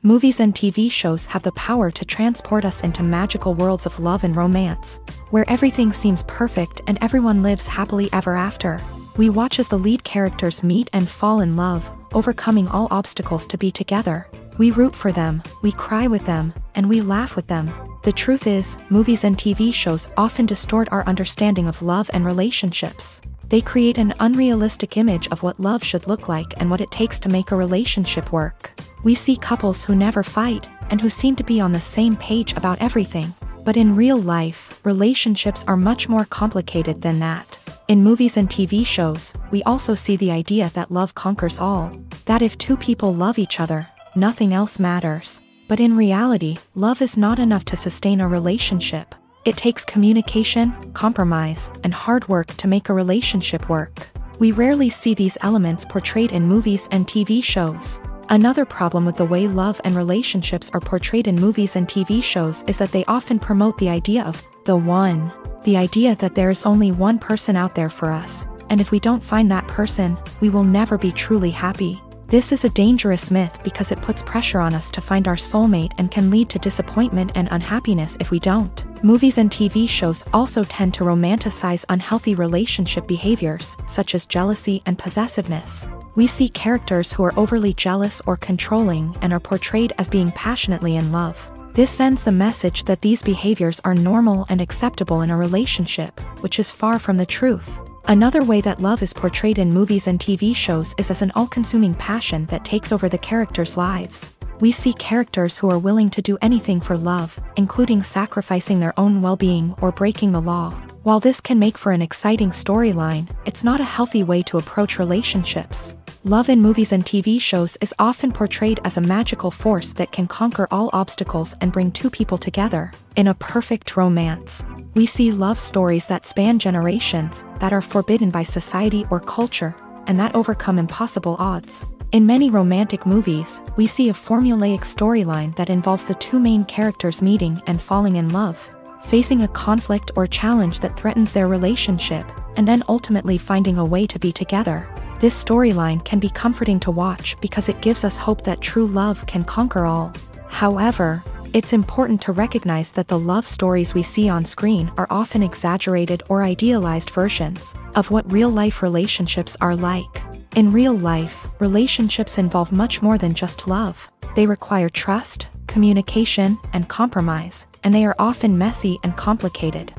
Movies and TV shows have the power to transport us into magical worlds of love and romance, where everything seems perfect and everyone lives happily ever after. We watch as the lead characters meet and fall in love, overcoming all obstacles to be together. We root for them, we cry with them, and we laugh with them. The truth is, movies and TV shows often distort our understanding of love and relationships. They create an unrealistic image of what love should look like and what it takes to make a relationship work. We see couples who never fight, and who seem to be on the same page about everything. But in real life, relationships are much more complicated than that. In movies and TV shows, we also see the idea that love conquers all. That if two people love each other, nothing else matters. But in reality, love is not enough to sustain a relationship. It takes communication, compromise, and hard work to make a relationship work. We rarely see these elements portrayed in movies and TV shows. Another problem with the way love and relationships are portrayed in movies and TV shows is that they often promote the idea of the one. The idea that there is only one person out there for us, and if we don't find that person, we will never be truly happy. This is a dangerous myth because it puts pressure on us to find our soulmate and can lead to disappointment and unhappiness if we don't. Movies and TV shows also tend to romanticize unhealthy relationship behaviors, such as jealousy and possessiveness. We see characters who are overly jealous or controlling and are portrayed as being passionately in love. This sends the message that these behaviors are normal and acceptable in a relationship, which is far from the truth. Another way that love is portrayed in movies and TV shows is as an all-consuming passion that takes over the characters' lives. We see characters who are willing to do anything for love, including sacrificing their own well-being or breaking the law. While this can make for an exciting storyline, it's not a healthy way to approach relationships. Love in movies and TV shows is often portrayed as a magical force that can conquer all obstacles and bring two people together in a perfect romance. We see love stories that span generations, that are forbidden by society or culture, and that overcome impossible odds. In many romantic movies, we see a formulaic storyline that involves the two main characters meeting and falling in love, facing a conflict or challenge that threatens their relationship, and then ultimately finding a way to be together. This storyline can be comforting to watch because it gives us hope that true love can conquer all. However, it's important to recognize that the love stories we see on screen are often exaggerated or idealized versions of what real-life relationships are like. In real life, relationships involve much more than just love. They require trust, communication, and compromise, and they are often messy and complicated.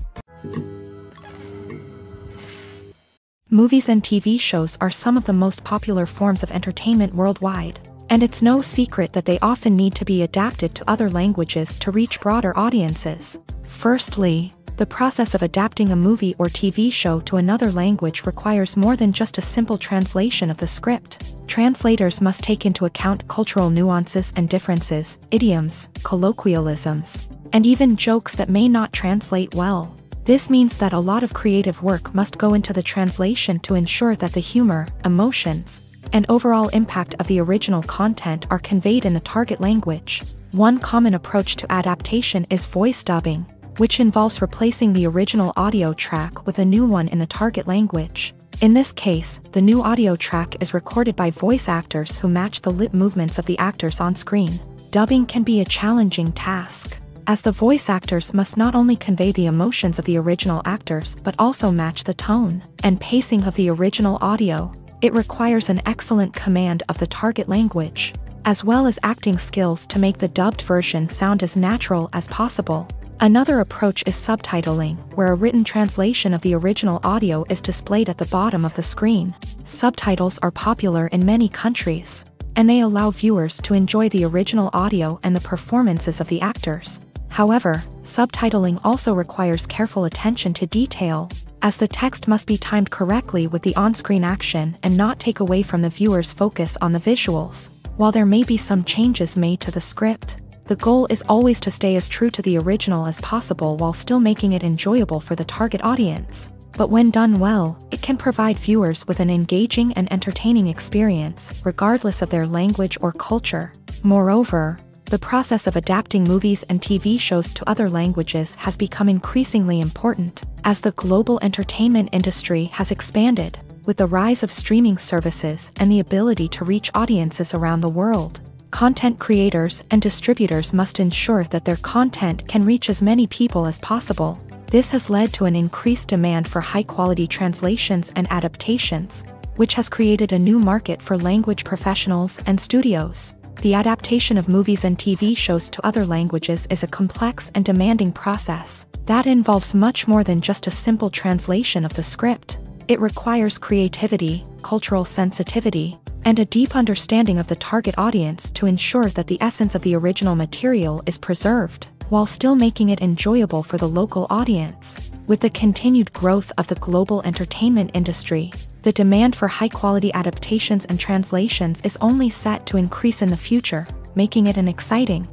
Movies and TV shows are some of the most popular forms of entertainment worldwide, and it's no secret that they often need to be adapted to other languages to reach broader audiences. Firstly, the process of adapting a movie or TV show to another language requires more than just a simple translation of the script. Translators must take into account cultural nuances and differences, idioms, colloquialisms, and even jokes that may not translate well. This means that a lot of creative work must go into the translation to ensure that the humor, emotions, and overall impact of the original content are conveyed in the target language. One common approach to adaptation is voice dubbing, which involves replacing the original audio track with a new one in the target language. In this case, the new audio track is recorded by voice actors who match the lip movements of the actors on screen. Dubbing can be a challenging task, as the voice actors must not only convey the emotions of the original actors but also match the tone and pacing of the original audio. It requires an excellent command of the target language, as well as acting skills to make the dubbed version sound as natural as possible. Another approach is subtitling, where a written translation of the original audio is displayed at the bottom of the screen. Subtitles are popular in many countries, and they allow viewers to enjoy the original audio and the performances of the actors. However, subtitling also requires careful attention to detail, as the text must be timed correctly with the on-screen action and not take away from the viewer's focus on the visuals. While there may be some changes made to the script, the goal is always to stay as true to the original as possible while still making it enjoyable for the target audience. But when done well, it can provide viewers with an engaging and entertaining experience, regardless of their language or culture. Moreover, the process of adapting movies and TV shows to other languages has become increasingly important, as the global entertainment industry has expanded, with the rise of streaming services and the ability to reach audiences around the world. Content creators and distributors must ensure that their content can reach as many people as possible. This has led to an increased demand for high-quality translations and adaptations, which has created a new market for language professionals and studios. The adaptation of movies and TV shows to other languages is a complex and demanding process that involves much more than just a simple translation of the script. It requires creativity, cultural sensitivity, and a deep understanding of the target audience to ensure that the essence of the original material is preserved, while still making it enjoyable for the local audience. With the continued growth of the global entertainment industry, the demand for high-quality adaptations and translations is only set to increase in the future, making it an exciting.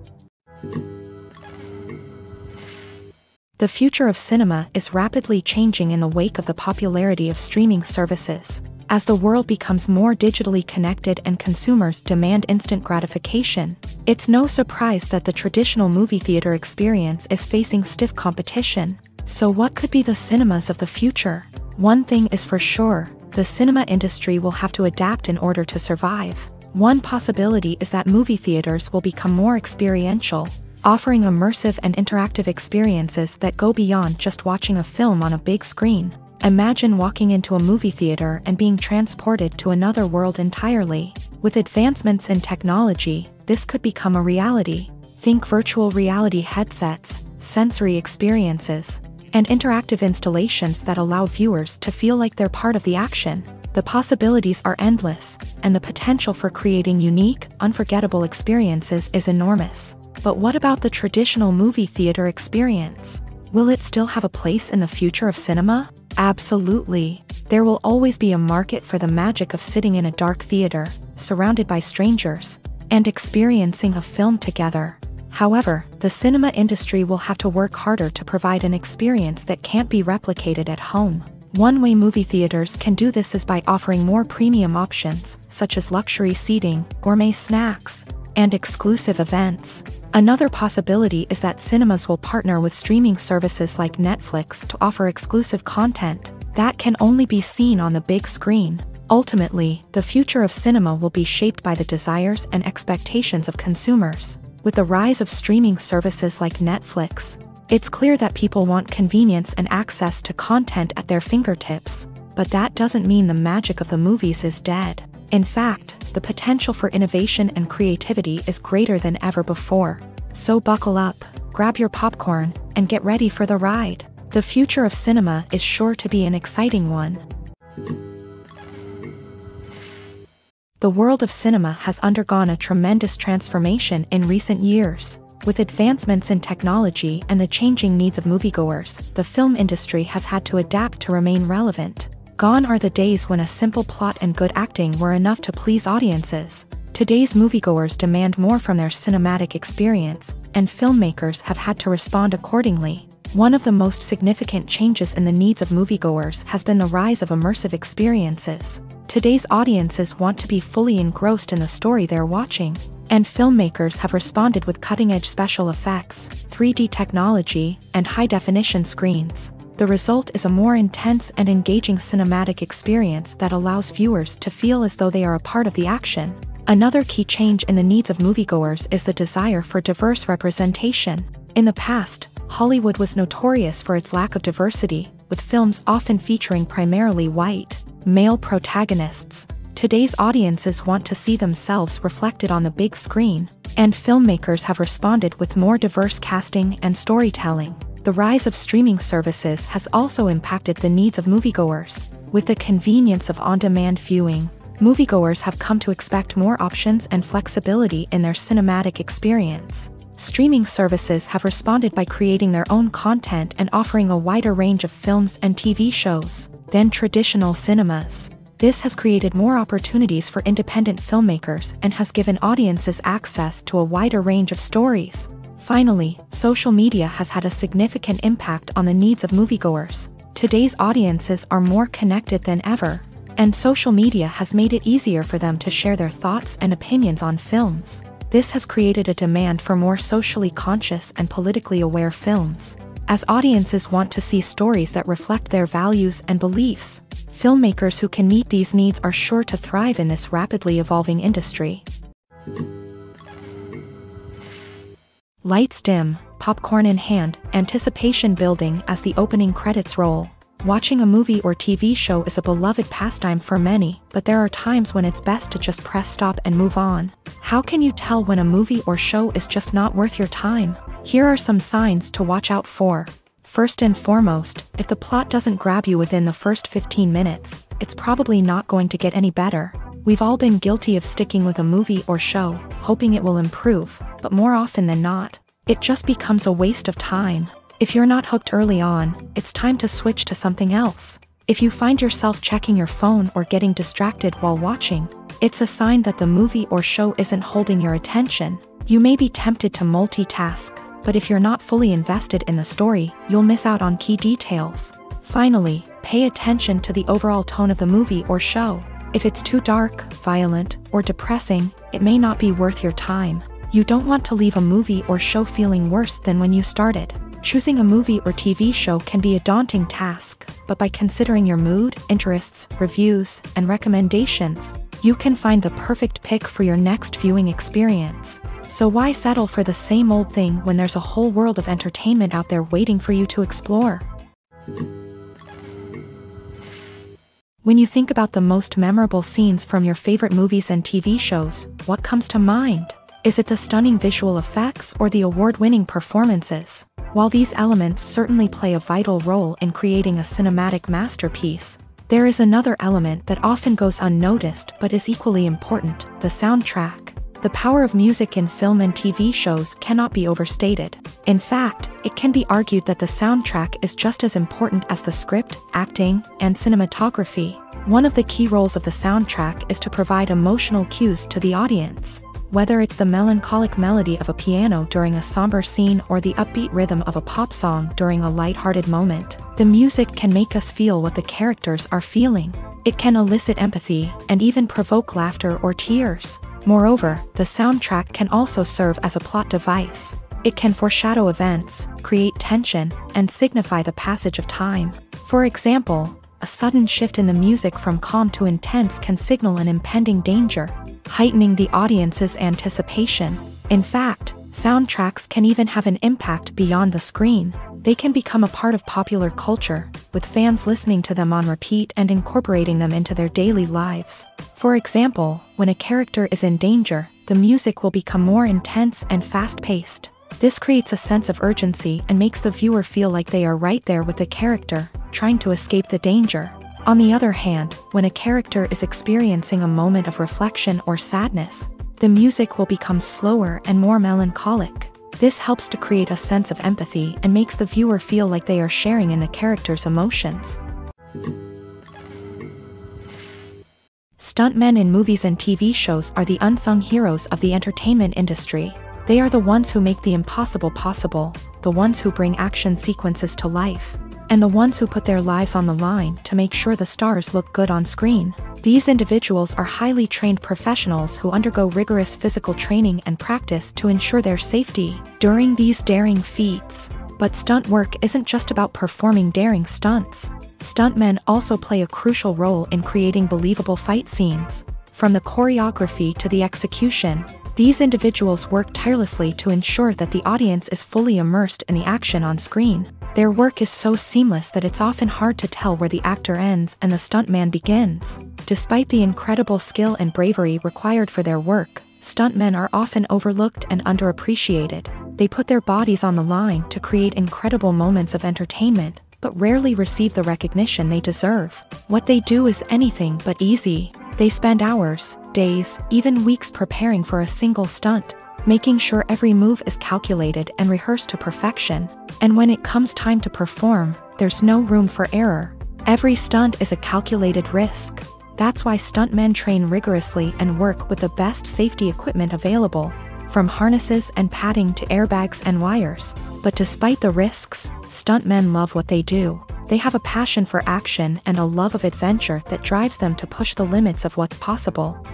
The future of cinema is rapidly changing in the wake of the popularity of streaming services. As the world becomes more digitally connected and consumers demand instant gratification, it's no surprise that the traditional movie theater experience is facing stiff competition. So what could be the cinemas of the future? One thing is for sure, the cinema industry will have to adapt in order to survive. One possibility is that movie theaters will become more experiential, offering immersive and interactive experiences that go beyond just watching a film on a big screen. Imagine walking into a movie theater and being transported to another world entirely. With advancements in technology, this could become a reality. Think virtual reality headsets, sensory experiences, and interactive installations that allow viewers to feel like they're part of the action. The possibilities are endless, and the potential for creating unique, unforgettable experiences is enormous. But what about the traditional movie theater experience? Will it still have a place in the future of cinema? Absolutely. There will always be a market for the magic of sitting in a dark theater, surrounded by strangers, and experiencing a film together. However, the cinema industry will have to work harder to provide an experience that can't be replicated at home. One way movie theaters can do this is by offering more premium options, such as luxury seating, gourmet snacks, and exclusive events. Another possibility is that cinemas will partner with streaming services like Netflix to offer exclusive content that can only be seen on the big screen. Ultimately, the future of cinema will be shaped by the desires and expectations of consumers. With the rise of streaming services like Netflix, it's clear that people want convenience and access to content at their fingertips. But that doesn't mean the magic of the movies is dead. In fact, the potential for innovation and creativity is greater than ever before. So buckle up, grab your popcorn, and get ready for the ride. The future of cinema is sure to be an exciting one. The world of cinema has undergone a tremendous transformation in recent years. With advancements in technology and the changing needs of moviegoers, the film industry has had to adapt to remain relevant. Gone are the days when a simple plot and good acting were enough to please audiences. Today's moviegoers demand more from their cinematic experience, and filmmakers have had to respond accordingly. One of the most significant changes in the needs of moviegoers has been the rise of immersive experiences. Today's audiences want to be fully engrossed in the story they're watching, and filmmakers have responded with cutting-edge special effects, 3D technology, and high-definition screens. The result is a more intense and engaging cinematic experience that allows viewers to feel as though they are a part of the action. Another key change in the needs of moviegoers is the desire for diverse representation. In the past, Hollywood was notorious for its lack of diversity, with films often featuring primarily white, male protagonists. Today's audiences want to see themselves reflected on the big screen, and filmmakers have responded with more diverse casting and storytelling. The rise of streaming services has also impacted the needs of moviegoers. With the convenience of on-demand viewing, moviegoers have come to expect more options and flexibility in their cinematic experience. Streaming services have responded by creating their own content and offering a wider range of films and TV shows than traditional cinemas. This has created more opportunities for independent filmmakers and has given audiences access to a wider range of stories. Finally, social media has had a significant impact on the needs of moviegoers. Today's audiences are more connected than ever, and social media has made it easier for them to share their thoughts and opinions on films. This has created a demand for more socially conscious and politically aware films. As audiences want to see stories that reflect their values and beliefs, filmmakers who can meet these needs are sure to thrive in this rapidly evolving industry. Lights dim, popcorn in hand, anticipation building as the opening credits roll. Watching a movie or TV show is a beloved pastime for many, but there are times when it's best to just press stop and move on. How can you tell when a movie or show is just not worth your time? Here are some signs to watch out for. First and foremost, if the plot doesn't grab you within the first 15 minutes, it's probably not going to get any better. We've all been guilty of sticking with a movie or show, hoping it will improve, but more often than not, it just becomes a waste of time. If you're not hooked early on, it's time to switch to something else. If you find yourself checking your phone or getting distracted while watching, it's a sign that the movie or show isn't holding your attention. You may be tempted to multitask, but if you're not fully invested in the story, you'll miss out on key details. Finally, pay attention to the overall tone of the movie or show. If it's too dark, violent, or depressing, it may not be worth your time. You don't want to leave a movie or show feeling worse than when you started. Choosing a movie or TV show can be a daunting task, but by considering your mood, interests, reviews, and recommendations, you can find the perfect pick for your next viewing experience. So why settle for the same old thing when there's a whole world of entertainment out there waiting for you to explore? When you think about the most memorable scenes from your favorite movies and TV shows, what comes to mind? Is it the stunning visual effects or the award-winning performances? While these elements certainly play a vital role in creating a cinematic masterpiece, there is another element that often goes unnoticed but is equally important: the soundtrack. The power of music in film and TV shows cannot be overstated. In fact, it can be argued that the soundtrack is just as important as the script, acting, and cinematography. One of the key roles of the soundtrack is to provide emotional cues to the audience. Whether it's the melancholic melody of a piano during a somber scene or the upbeat rhythm of a pop song during a lighthearted moment, the music can make us feel what the characters are feeling. It can elicit empathy and even provoke laughter or tears. Moreover, the soundtrack can also serve as a plot device. It can foreshadow events, create tension, and signify the passage of time. For example, a sudden shift in the music from calm to intense can signal an impending danger, heightening the audience's anticipation. In fact, soundtracks can even have an impact beyond the screen. They can become a part of popular culture, with fans listening to them on repeat and incorporating them into their daily lives. For example, when a character is in danger, the music will become more intense and fast-paced. This creates a sense of urgency and makes the viewer feel like they are right there with the character, trying to escape the danger. On the other hand, when a character is experiencing a moment of reflection or sadness, the music will become slower and more melancholic. This helps to create a sense of empathy and makes the viewer feel like they are sharing in the character's emotions. Stuntmen in movies and TV shows are the unsung heroes of the entertainment industry. They are the ones who make the impossible possible, the ones who bring action sequences to life, and the ones who put their lives on the line to make sure the stars look good on screen. These individuals are highly trained professionals who undergo rigorous physical training and practice to ensure their safety during these daring feats. But stunt work isn't just about performing daring stunts. Stuntmen also play a crucial role in creating believable fight scenes. From the choreography to the execution, these individuals work tirelessly to ensure that the audience is fully immersed in the action on screen. Their work is so seamless that it's often hard to tell where the actor ends and the stuntman begins. Despite the incredible skill and bravery required for their work, stuntmen are often overlooked and underappreciated. They put their bodies on the line to create incredible moments of entertainment, but rarely receive the recognition they deserve. What they do is anything but easy. They spend hours, days, even weeks preparing for a single stunt, making sure every move is calculated and rehearsed to perfection. And when it comes time to perform, there's no room for error. Every stunt is a calculated risk. That's why stuntmen train rigorously and work with the best safety equipment available, from harnesses and padding to airbags and wires. But despite the risks, stuntmen love what they do. They have a passion for action and a love of adventure that drives them to push the limits of what's possible.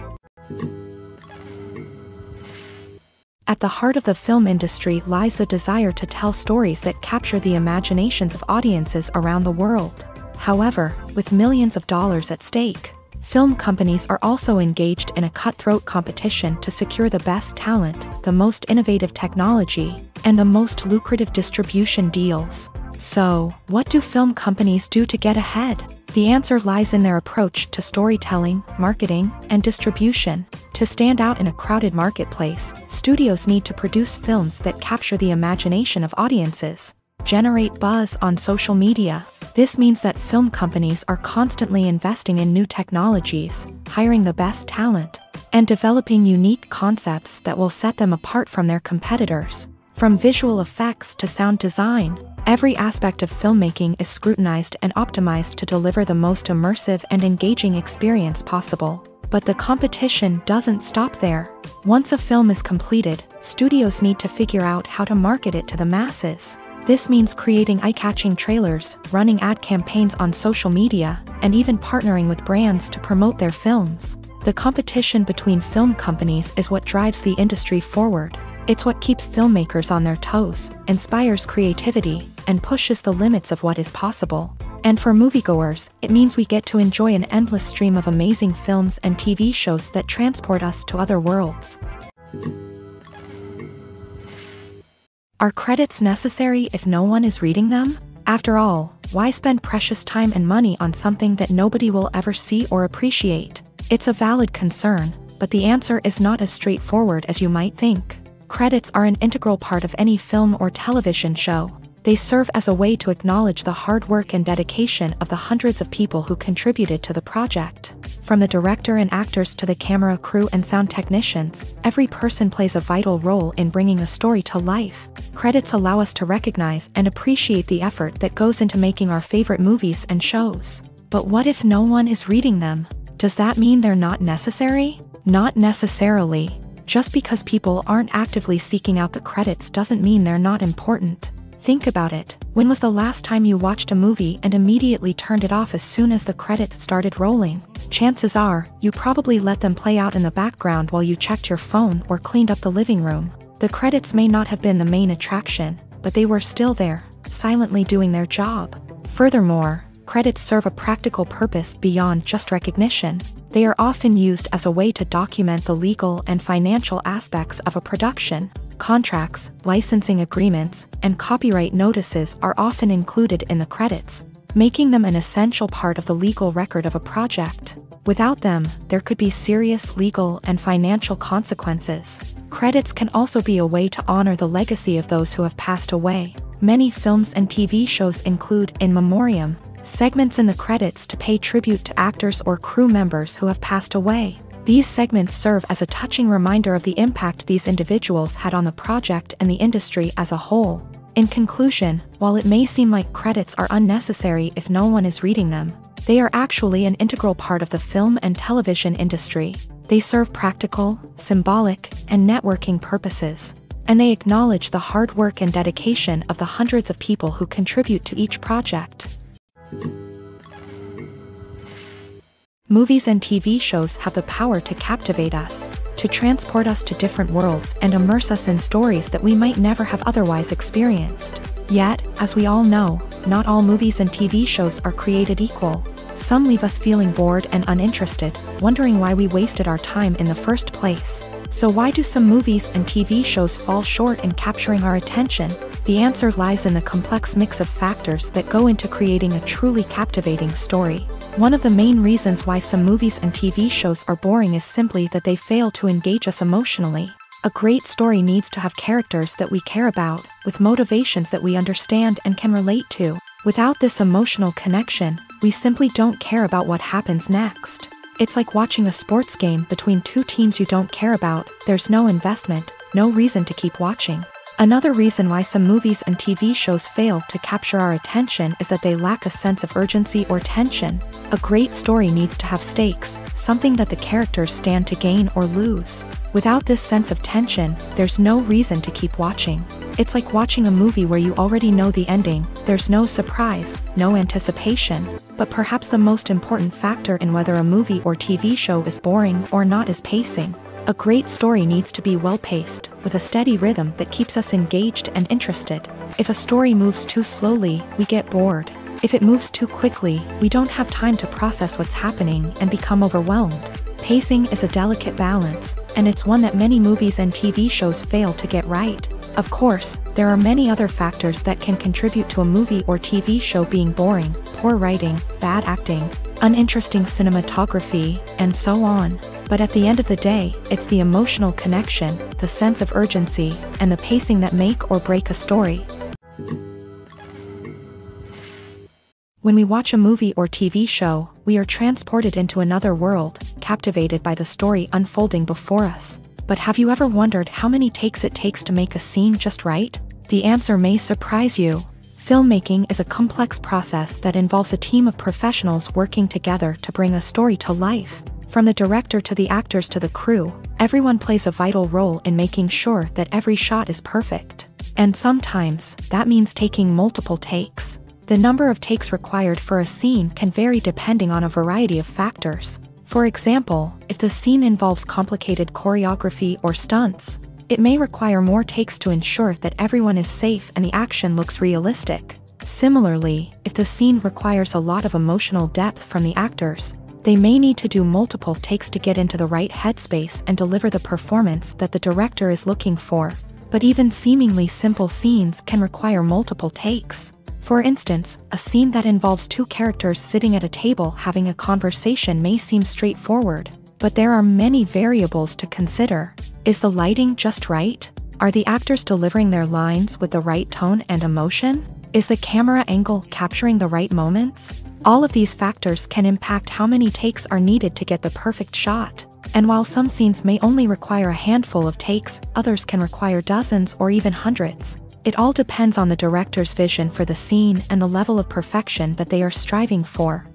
At the heart of the film industry lies the desire to tell stories that capture the imaginations of audiences around the world. However, with millions of dollars at stake, Film companies are also engaged in a cutthroat competition to secure the best talent, the most innovative technology, and the most lucrative distribution deals. So, what do film companies do to get ahead? The answer lies in their approach to storytelling, marketing, and distribution. To stand out in a crowded marketplace, studios need to produce films that capture the imagination of audiences, generate buzz on social media. This means that film companies are constantly investing in new technologies, hiring the best talent, and developing unique concepts that will set them apart from their competitors. From visual effects to sound design, every aspect of filmmaking is scrutinized and optimized to deliver the most immersive and engaging experience possible. But the competition doesn't stop there. Once a film is completed, studios need to figure out how to market it to the masses. This means creating eye-catching trailers, running ad campaigns on social media, and even partnering with brands to promote their films. The competition between film companies is what drives the industry forward. It's what keeps filmmakers on their toes, inspires creativity, and pushes the limits of what is possible. And for moviegoers, it means we get to enjoy an endless stream of amazing films and TV shows that transport us to other worlds. Are credits necessary if no one is reading them? After all, why spend precious time and money on something that nobody will ever see or appreciate? It's a valid concern, but the answer is not as straightforward as you might think. Credits are an integral part of any film or television show. They serve as a way to acknowledge the hard work and dedication of the hundreds of people who contributed to the project. From the director and actors to the camera crew and sound technicians, every person plays a vital role in bringing a story to life. Credits allow us to recognize and appreciate the effort that goes into making our favorite movies and shows. But what if no one is reading them? Does that mean they're not necessary? Not necessarily. Just because people aren't actively seeking out the credits doesn't mean they're not important. Think about it. When was the last time you watched a movie and immediately turned it off as soon as the credits started rolling? Chances are, you probably let them play out in the background while you checked your phone or cleaned up the living room. The credits may not have been the main attraction, but they were still there, silently doing their job. Furthermore, credits serve a practical purpose beyond just recognition. They are often used as a way to document the legal and financial aspects of a production. Contracts, licensing agreements, and copyright notices are often included in the credits, making them an essential part of the legal record of a project. Without them, there could be serious legal and financial consequences. Credits can also be a way to honor the legacy of those who have passed away. Many films and TV shows include in memoriam segments in the credits to pay tribute to actors or crew members who have passed away. These segments serve as a touching reminder of the impact these individuals had on the project and the industry as a whole. In conclusion, while it may seem like credits are unnecessary if no one is reading them, they are actually an integral part of the film and television industry. They serve practical, symbolic, and networking purposes, and they acknowledge the hard work and dedication of the hundreds of people who contribute to each project. Movies and TV shows have the power to captivate us, to transport us to different worlds and immerse us in stories that we might never have otherwise experienced. Yet, as we all know, not all movies and TV shows are created equal. Some leave us feeling bored and uninterested, wondering why we wasted our time in the first place. So why do some movies and TV shows fall short in capturing our attention? The answer lies in the complex mix of factors that go into creating a truly captivating story. One of the main reasons why some movies and TV shows are boring is simply that they fail to engage us emotionally. A great story needs to have characters that we care about, with motivations that we understand and can relate to. Without this emotional connection, we simply don't care about what happens next. It's like watching a sports game between two teams you don't care about. There's no investment, no reason to keep watching. Another reason why some movies and TV shows fail to capture our attention is that they lack a sense of urgency or tension. A great story needs to have stakes, something that the characters stand to gain or lose. Without this sense of tension, there's no reason to keep watching. It's like watching a movie where you already know the ending. There's no surprise, no anticipation. But perhaps the most important factor in whether a movie or TV show is boring or not is pacing. A great story needs to be well-paced, with a steady rhythm that keeps us engaged and interested. If a story moves too slowly, we get bored. If it moves too quickly, we don't have time to process what's happening and become overwhelmed. Pacing is a delicate balance, and it's one that many movies and TV shows fail to get right. Of course, there are many other factors that can contribute to a movie or TV show being boring: poor writing, bad acting, uninteresting cinematography, and so on. But at the end of the day, it's the emotional connection, the sense of urgency, and the pacing that make or break a story. When we watch a movie or TV show, we are transported into another world, captivated by the story unfolding before us. But have you ever wondered how many takes it takes to make a scene just right? The answer may surprise you. Filmmaking is a complex process that involves a team of professionals working together to bring a story to life. From the director to the actors to the crew, everyone plays a vital role in making sure that every shot is perfect. And sometimes, that means taking multiple takes. The number of takes required for a scene can vary depending on a variety of factors. For example, if the scene involves complicated choreography or stunts, it may require more takes to ensure that everyone is safe and the action looks realistic. Similarly, if the scene requires a lot of emotional depth from the actors, they may need to do multiple takes to get into the right headspace and deliver the performance that the director is looking for. But even seemingly simple scenes can require multiple takes. For instance, a scene that involves two characters sitting at a table having a conversation may seem straightforward, but there are many variables to consider. Is the lighting just right? Are the actors delivering their lines with the right tone and emotion? Is the camera angle capturing the right moments? All of these factors can impact how many takes are needed to get the perfect shot. And while some scenes may only require a handful of takes, others can require dozens or even hundreds. It all depends on the director's vision for the scene and the level of perfection that they are striving for.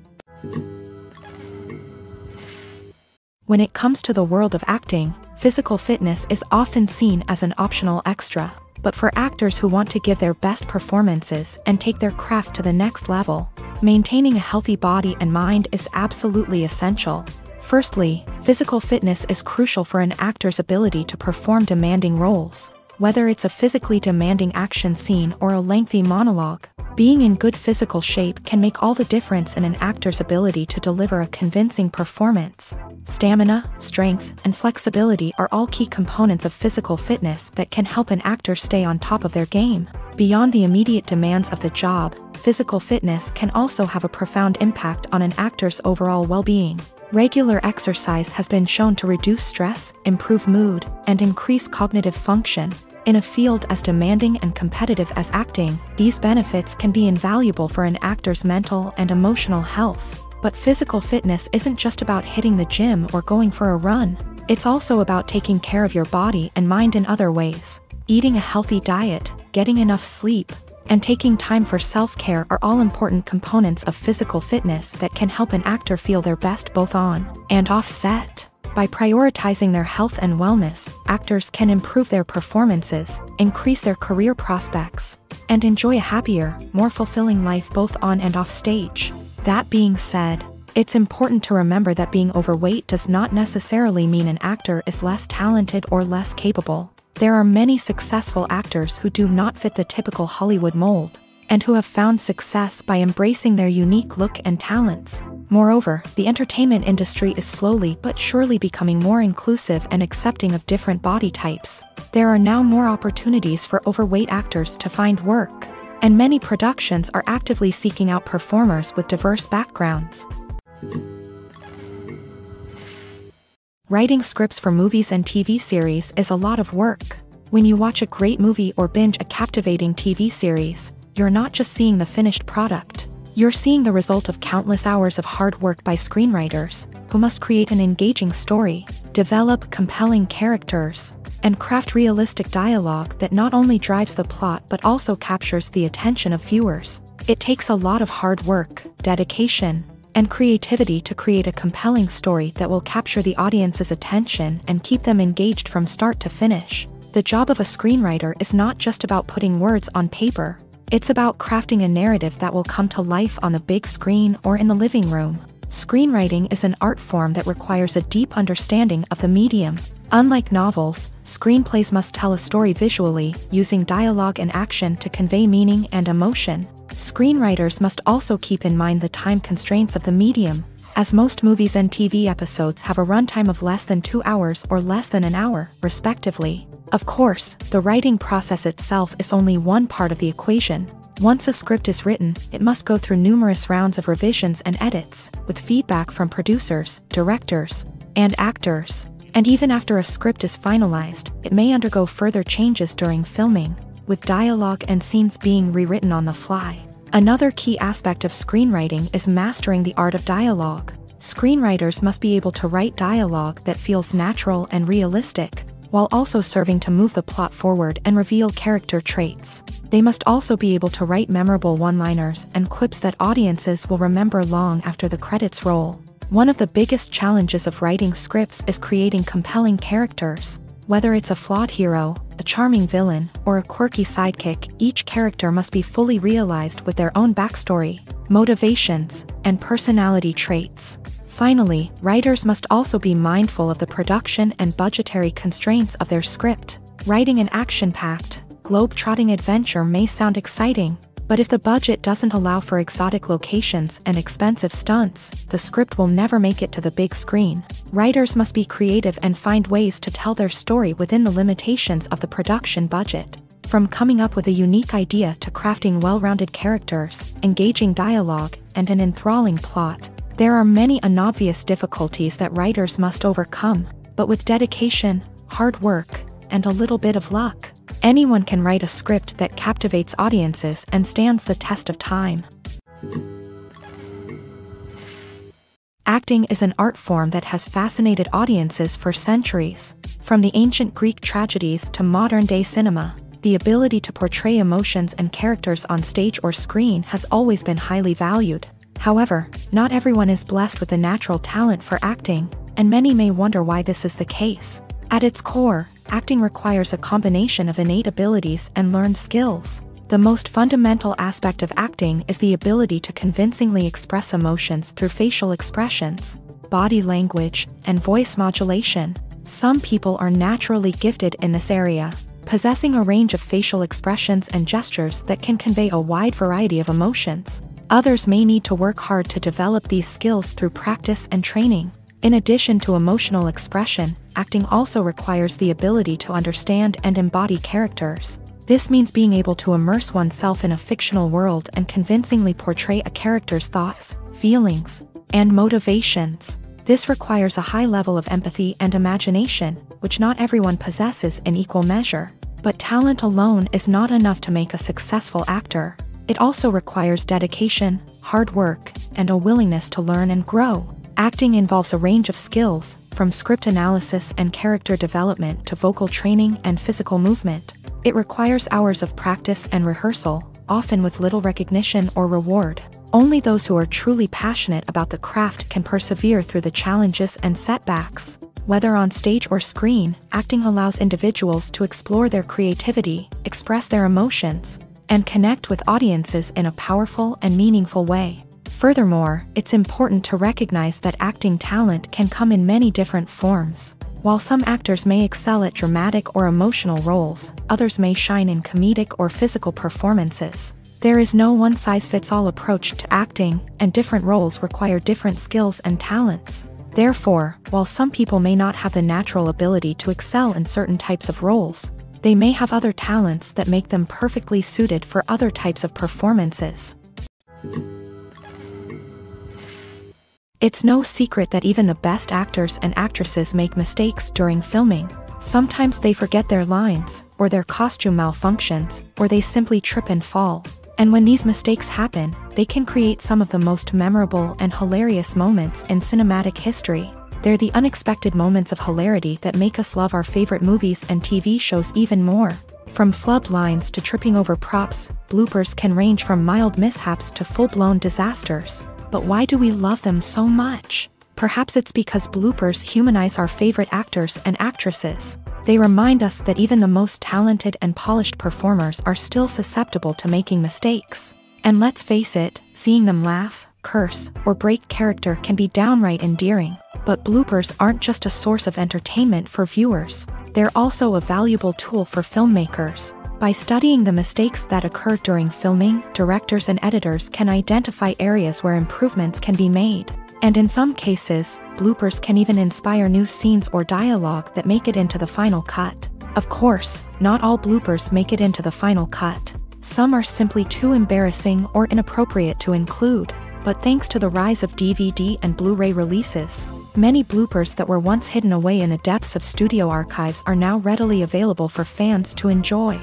When it comes to the world of acting, physical fitness is often seen as an optional extra. But for actors who want to give their best performances and take their craft to the next level, maintaining a healthy body and mind is absolutely essential. Firstly, physical fitness is crucial for an actor's ability to perform demanding roles. Whether it's a physically demanding action scene or a lengthy monologue, being in good physical shape can make all the difference in an actor's ability to deliver a convincing performance. Stamina, strength, and flexibility are all key components of physical fitness that can help an actor stay on top of their game. Beyond the immediate demands of the job, physical fitness can also have a profound impact on an actor's overall well-being. Regular exercise has been shown to reduce stress, improve mood, and increase cognitive function. In a field as demanding and competitive as acting, these benefits can be invaluable for an actor's mental and emotional health. But physical fitness isn't just about hitting the gym or going for a run. It's also about taking care of your body and mind in other ways. Eating a healthy diet, getting enough sleep, and taking time for self-care are all important components of physical fitness that can help an actor feel their best both on and off set. By prioritizing their health and wellness, actors can improve their performances, increase their career prospects, and enjoy a happier, more fulfilling life both on and off stage. That being said, it's important to remember that being overweight does not necessarily mean an actor is less talented or less capable. There are many successful actors who do not fit the typical Hollywood mold, and who have found success by embracing their unique look and talents. Moreover, the entertainment industry is slowly but surely becoming more inclusive and accepting of different body types. There are now more opportunities for overweight actors to find work, and many productions are actively seeking out performers with diverse backgrounds. Writing scripts for movies and TV series is a lot of work. When you watch a great movie or binge a captivating TV series, you're not just seeing the finished product. You're seeing the result of countless hours of hard work by screenwriters, who must create an engaging story, develop compelling characters, and craft realistic dialogue that not only drives the plot but also captures the attention of viewers. It takes a lot of hard work, dedication, and creativity to create a compelling story that will capture the audience's attention and keep them engaged from start to finish. The job of a screenwriter is not just about putting words on paper. It's about crafting a narrative that will come to life on the big screen or in the living room. Screenwriting is an art form that requires a deep understanding of the medium. Unlike novels, screenplays must tell a story visually, using dialogue and action to convey meaning and emotion. Screenwriters must also keep in mind the time constraints of the medium, as most movies and TV episodes have a runtime of less than 2 hours or less than an hour, respectively. Of course, the writing process itself is only one part of the equation. Once a script is written, it must go through numerous rounds of revisions and edits, with feedback from producers, directors, and actors. And even after a script is finalized, it may undergo further changes during filming, with dialogue and scenes being rewritten on the fly. Another key aspect of screenwriting is mastering the art of dialogue. Screenwriters must be able to write dialogue that feels natural and realistic, while also serving to move the plot forward and reveal character traits. They must also be able to write memorable one-liners and quips that audiences will remember long after the credits roll. One of the biggest challenges of writing scripts is creating compelling characters. Whether it's a flawed hero, a charming villain, or a quirky sidekick, each character must be fully realized with their own backstory, motivations, and personality traits. Finally, writers must also be mindful of the production and budgetary constraints of their script. Writing an action-packed, globe-trotting adventure may sound exciting, but if the budget doesn't allow for exotic locations and expensive stunts, the script will never make it to the big screen. Writers must be creative and find ways to tell their story within the limitations of the production budget. From coming up with a unique idea to crafting well-rounded characters, engaging dialogue, and an enthralling plot, there are many unobvious difficulties that writers must overcome, but with dedication, hard work, and a little bit of luck, anyone can write a script that captivates audiences and stands the test of time. Acting is an art form that has fascinated audiences for centuries. From the ancient Greek tragedies to modern-day cinema, the ability to portray emotions and characters on stage or screen has always been highly valued. However, not everyone is blessed with a natural talent for acting, and many may wonder why this is the case. At its core, acting requires a combination of innate abilities and learned skills. The most fundamental aspect of acting is the ability to convincingly express emotions through facial expressions, body language, and voice modulation. Some people are naturally gifted in this area, possessing a range of facial expressions and gestures that can convey a wide variety of emotions. Others may need to work hard to develop these skills through practice and training. In addition to emotional expression, acting also requires the ability to understand and embody characters. This means being able to immerse oneself in a fictional world and convincingly portray a character's thoughts, feelings, and motivations. This requires a high level of empathy and imagination, which not everyone possesses in equal measure. But talent alone is not enough to make a successful actor. It also requires dedication, hard work, and a willingness to learn and grow. Acting involves a range of skills, from script analysis and character development to vocal training and physical movement. It requires hours of practice and rehearsal, often with little recognition or reward. Only those who are truly passionate about the craft can persevere through the challenges and setbacks. Whether on stage or screen, acting allows individuals to explore their creativity, express their emotions, and connect with audiences in a powerful and meaningful way. Furthermore, it's important to recognize that acting talent can come in many different forms. While some actors may excel at dramatic or emotional roles, others may shine in comedic or physical performances. There is no one-size-fits-all approach to acting, and different roles require different skills and talents. Therefore, while some people may not have the natural ability to excel in certain types of roles, they may have other talents that make them perfectly suited for other types of performances. It's no secret that even the best actors and actresses make mistakes during filming. Sometimes they forget their lines, or their costume malfunctions, or they simply trip and fall. And when these mistakes happen, they can create some of the most memorable and hilarious moments in cinematic history. They're the unexpected moments of hilarity that make us love our favorite movies and TV shows even more. From flubbed lines to tripping over props, bloopers can range from mild mishaps to full-blown disasters. But why do we love them so much? Perhaps it's because bloopers humanize our favorite actors and actresses. They remind us that even the most talented and polished performers are still susceptible to making mistakes. And let's face it, seeing them laugh, curse, or break character can be downright endearing. But bloopers aren't just a source of entertainment for viewers. They're also a valuable tool for filmmakers. By studying the mistakes that occur during filming, directors and editors can identify areas where improvements can be made. And in some cases, bloopers can even inspire new scenes or dialogue that make it into the final cut. Of course, not all bloopers make it into the final cut. Some are simply too embarrassing or inappropriate to include. But thanks to the rise of DVD and Blu-ray releases, many bloopers that were once hidden away in the depths of studio archives are now readily available for fans to enjoy.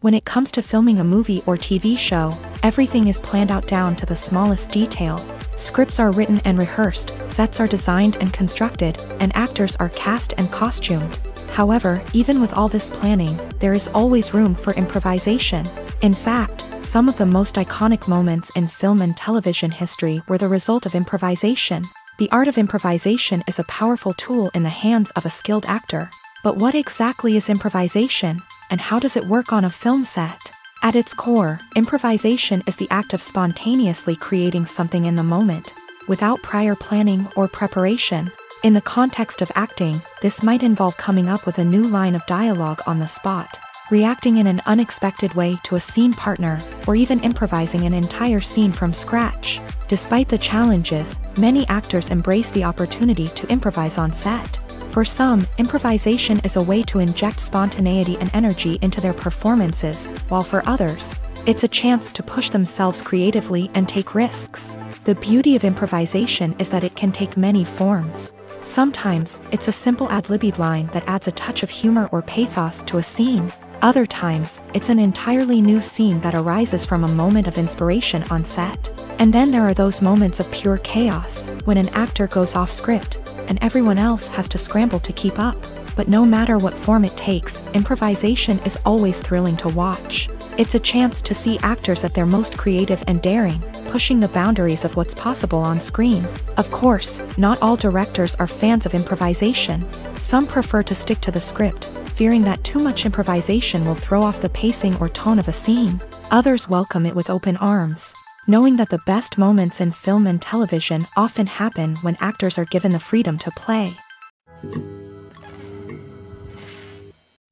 When it comes to filming a movie or TV show, everything is planned out down to the smallest detail. Scripts are written and rehearsed, sets are designed and constructed, and actors are cast and costumed. However, even with all this planning, there is always room for improvisation. In fact, some of the most iconic moments in film and television history were the result of improvisation. The art of improvisation is a powerful tool in the hands of a skilled actor. But what exactly is improvisation, and how does it work on a film set? At its core, improvisation is the act of spontaneously creating something in the moment, without prior planning or preparation. In the context of acting, this might involve coming up with a new line of dialogue on the spot, reacting in an unexpected way to a scene partner, or even improvising an entire scene from scratch. Despite the challenges, many actors embrace the opportunity to improvise on set. For some, improvisation is a way to inject spontaneity and energy into their performances, while for others, it's a chance to push themselves creatively and take risks. The beauty of improvisation is that it can take many forms. Sometimes, it's a simple ad-libbed line that adds a touch of humor or pathos to a scene. Other times, it's an entirely new scene that arises from a moment of inspiration on set. And then there are those moments of pure chaos, when an actor goes off script, and everyone else has to scramble to keep up. But no matter what form it takes, improvisation is always thrilling to watch. It's a chance to see actors at their most creative and daring, pushing the boundaries of what's possible on screen. Of course, not all directors are fans of improvisation. Some prefer to stick to the script, fearing that too much improvisation will throw off the pacing or tone of a scene. Others welcome it with open arms, knowing that the best moments in film and television often happen when actors are given the freedom to play.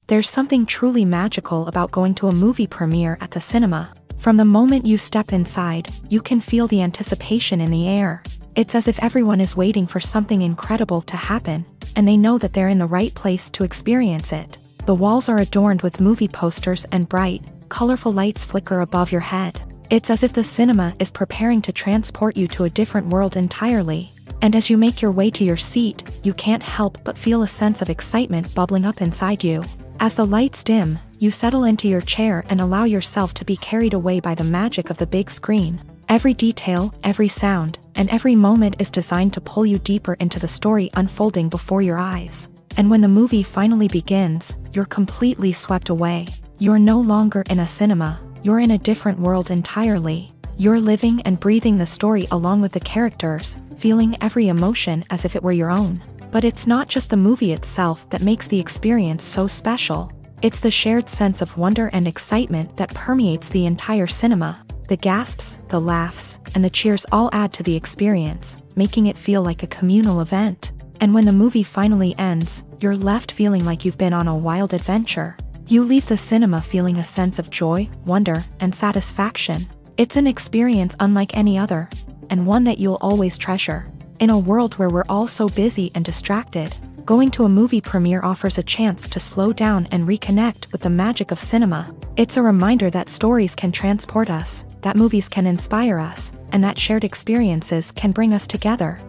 There's something truly magical about going to a movie premiere at the cinema. From the moment you step inside, you can feel the anticipation in the air. It's as if everyone is waiting for something incredible to happen, and they know that they're in the right place to experience it. The walls are adorned with movie posters and bright, colorful lights flicker above your head. It's as if the cinema is preparing to transport you to a different world entirely. And as you make your way to your seat, you can't help but feel a sense of excitement bubbling up inside you. As the lights dim, you settle into your chair and allow yourself to be carried away by the magic of the big screen. Every detail, every sound, and every moment is designed to pull you deeper into the story unfolding before your eyes. And when the movie finally begins, you're completely swept away. You're no longer in a cinema, you're in a different world entirely. You're living and breathing the story along with the characters, feeling every emotion as if it were your own. But it's not just the movie itself that makes the experience so special. It's the shared sense of wonder and excitement that permeates the entire cinema. The gasps, the laughs, and the cheers all add to the experience, making it feel like a communal event. And when the movie finally ends, you're left feeling like you've been on a wild adventure. You leave the cinema feeling a sense of joy, wonder, and satisfaction. It's an experience unlike any other, and one that you'll always treasure. In a world where we're all so busy and distracted, going to a movie premiere offers a chance to slow down and reconnect with the magic of cinema. It's a reminder that stories can transport us, that movies can inspire us, and that shared experiences can bring us together.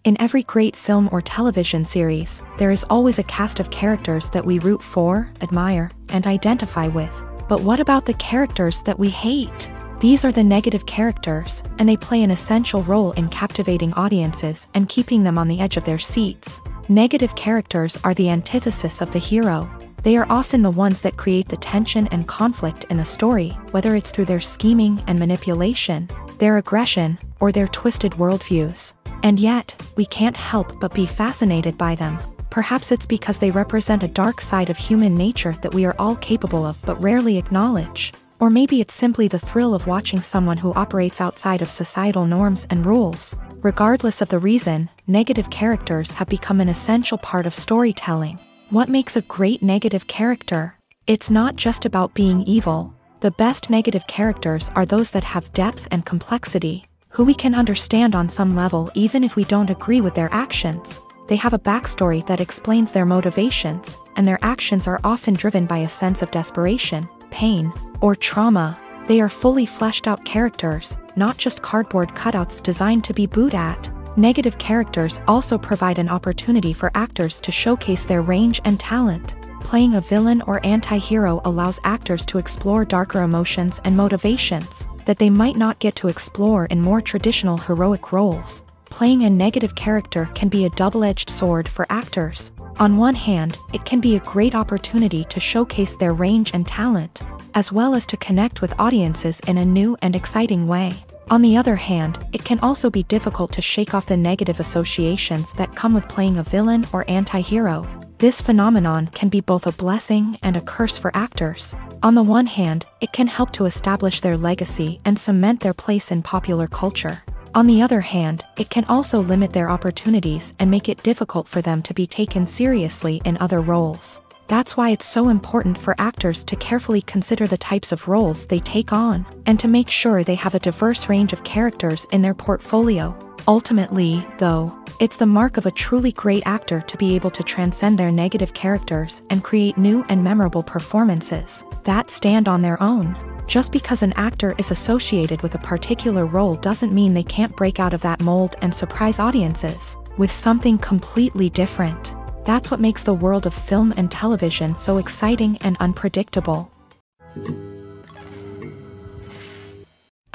In every great film or television series, there is always a cast of characters that we root for, admire, and identify with. But what about the characters that we hate? These are the negative characters, and they play an essential role in captivating audiences and keeping them on the edge of their seats. Negative characters are the antithesis of the hero. They are often the ones that create the tension and conflict in the story, whether it's through their scheming and manipulation, their aggression, or their twisted worldviews. And yet, we can't help but be fascinated by them. Perhaps it's because they represent a dark side of human nature that we are all capable of but rarely acknowledge. Or maybe it's simply the thrill of watching someone who operates outside of societal norms and rules. Regardless of the reason, negative characters have become an essential part of storytelling. What makes a great negative character? It's not just about being evil. The best negative characters are those that have depth and complexity, who we can understand on some level even if we don't agree with their actions. They have a backstory that explains their motivations, and their actions are often driven by a sense of desperation, pain, or trauma. They are fully fleshed out characters, not just cardboard cutouts designed to be booed at. Negative characters also provide an opportunity for actors to showcase their range and talent. Playing a villain or anti-hero allows actors to explore darker emotions and motivations that they might not get to explore in more traditional heroic roles. Playing a negative character can be a double-edged sword for actors. On one hand, it can be a great opportunity to showcase their range and talent, as well as to connect with audiences in a new and exciting way. On the other hand, it can also be difficult to shake off the negative associations that come with playing a villain or anti-hero. This phenomenon can be both a blessing and a curse for actors. On the one hand, it can help to establish their legacy and cement their place in popular culture. On the other hand, it can also limit their opportunities and make it difficult for them to be taken seriously in other roles. That's why it's so important for actors to carefully consider the types of roles they take on, and to make sure they have a diverse range of characters in their portfolio. Ultimately, though, it's the mark of a truly great actor to be able to transcend their negative characters and create new and memorable performances that stand on their own. Just because an actor is associated with a particular role doesn't mean they can't break out of that mold and surprise audiences with something completely different. That's what makes the world of film and television so exciting and unpredictable.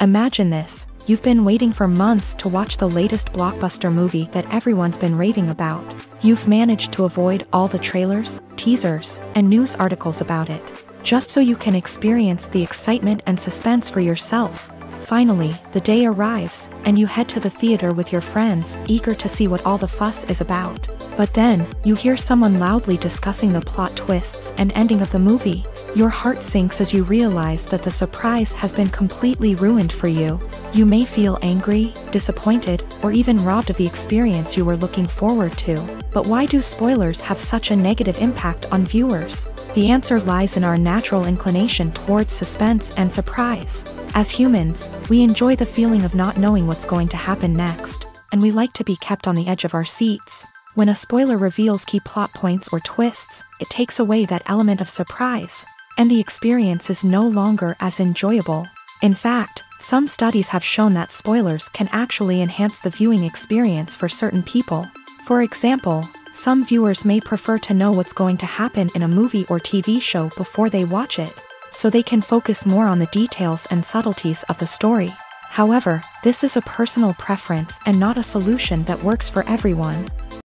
Imagine this: you've been waiting for months to watch the latest blockbuster movie that everyone's been raving about. You've managed to avoid all the trailers, teasers, and news articles about it, just so you can experience the excitement and suspense for yourself. Finally, the day arrives, and you head to the theater with your friends, eager to see what all the fuss is about. But then, you hear someone loudly discussing the plot twists and ending of the movie. Your heart sinks as you realize that the surprise has been completely ruined for you. You may feel angry, disappointed, or even robbed of the experience you were looking forward to. But why do spoilers have such a negative impact on viewers? The answer lies in our natural inclination towards suspense and surprise. As humans, we enjoy the feeling of not knowing what's going to happen next, and we like to be kept on the edge of our seats. When a spoiler reveals key plot points or twists, it takes away that element of surprise, and the experience is no longer as enjoyable. In fact, some studies have shown that spoilers can actually enhance the viewing experience for certain people. For example, some viewers may prefer to know what's going to happen in a movie or TV show before they watch it, so they can focus more on the details and subtleties of the story. However, this is a personal preference and not a solution that works for everyone.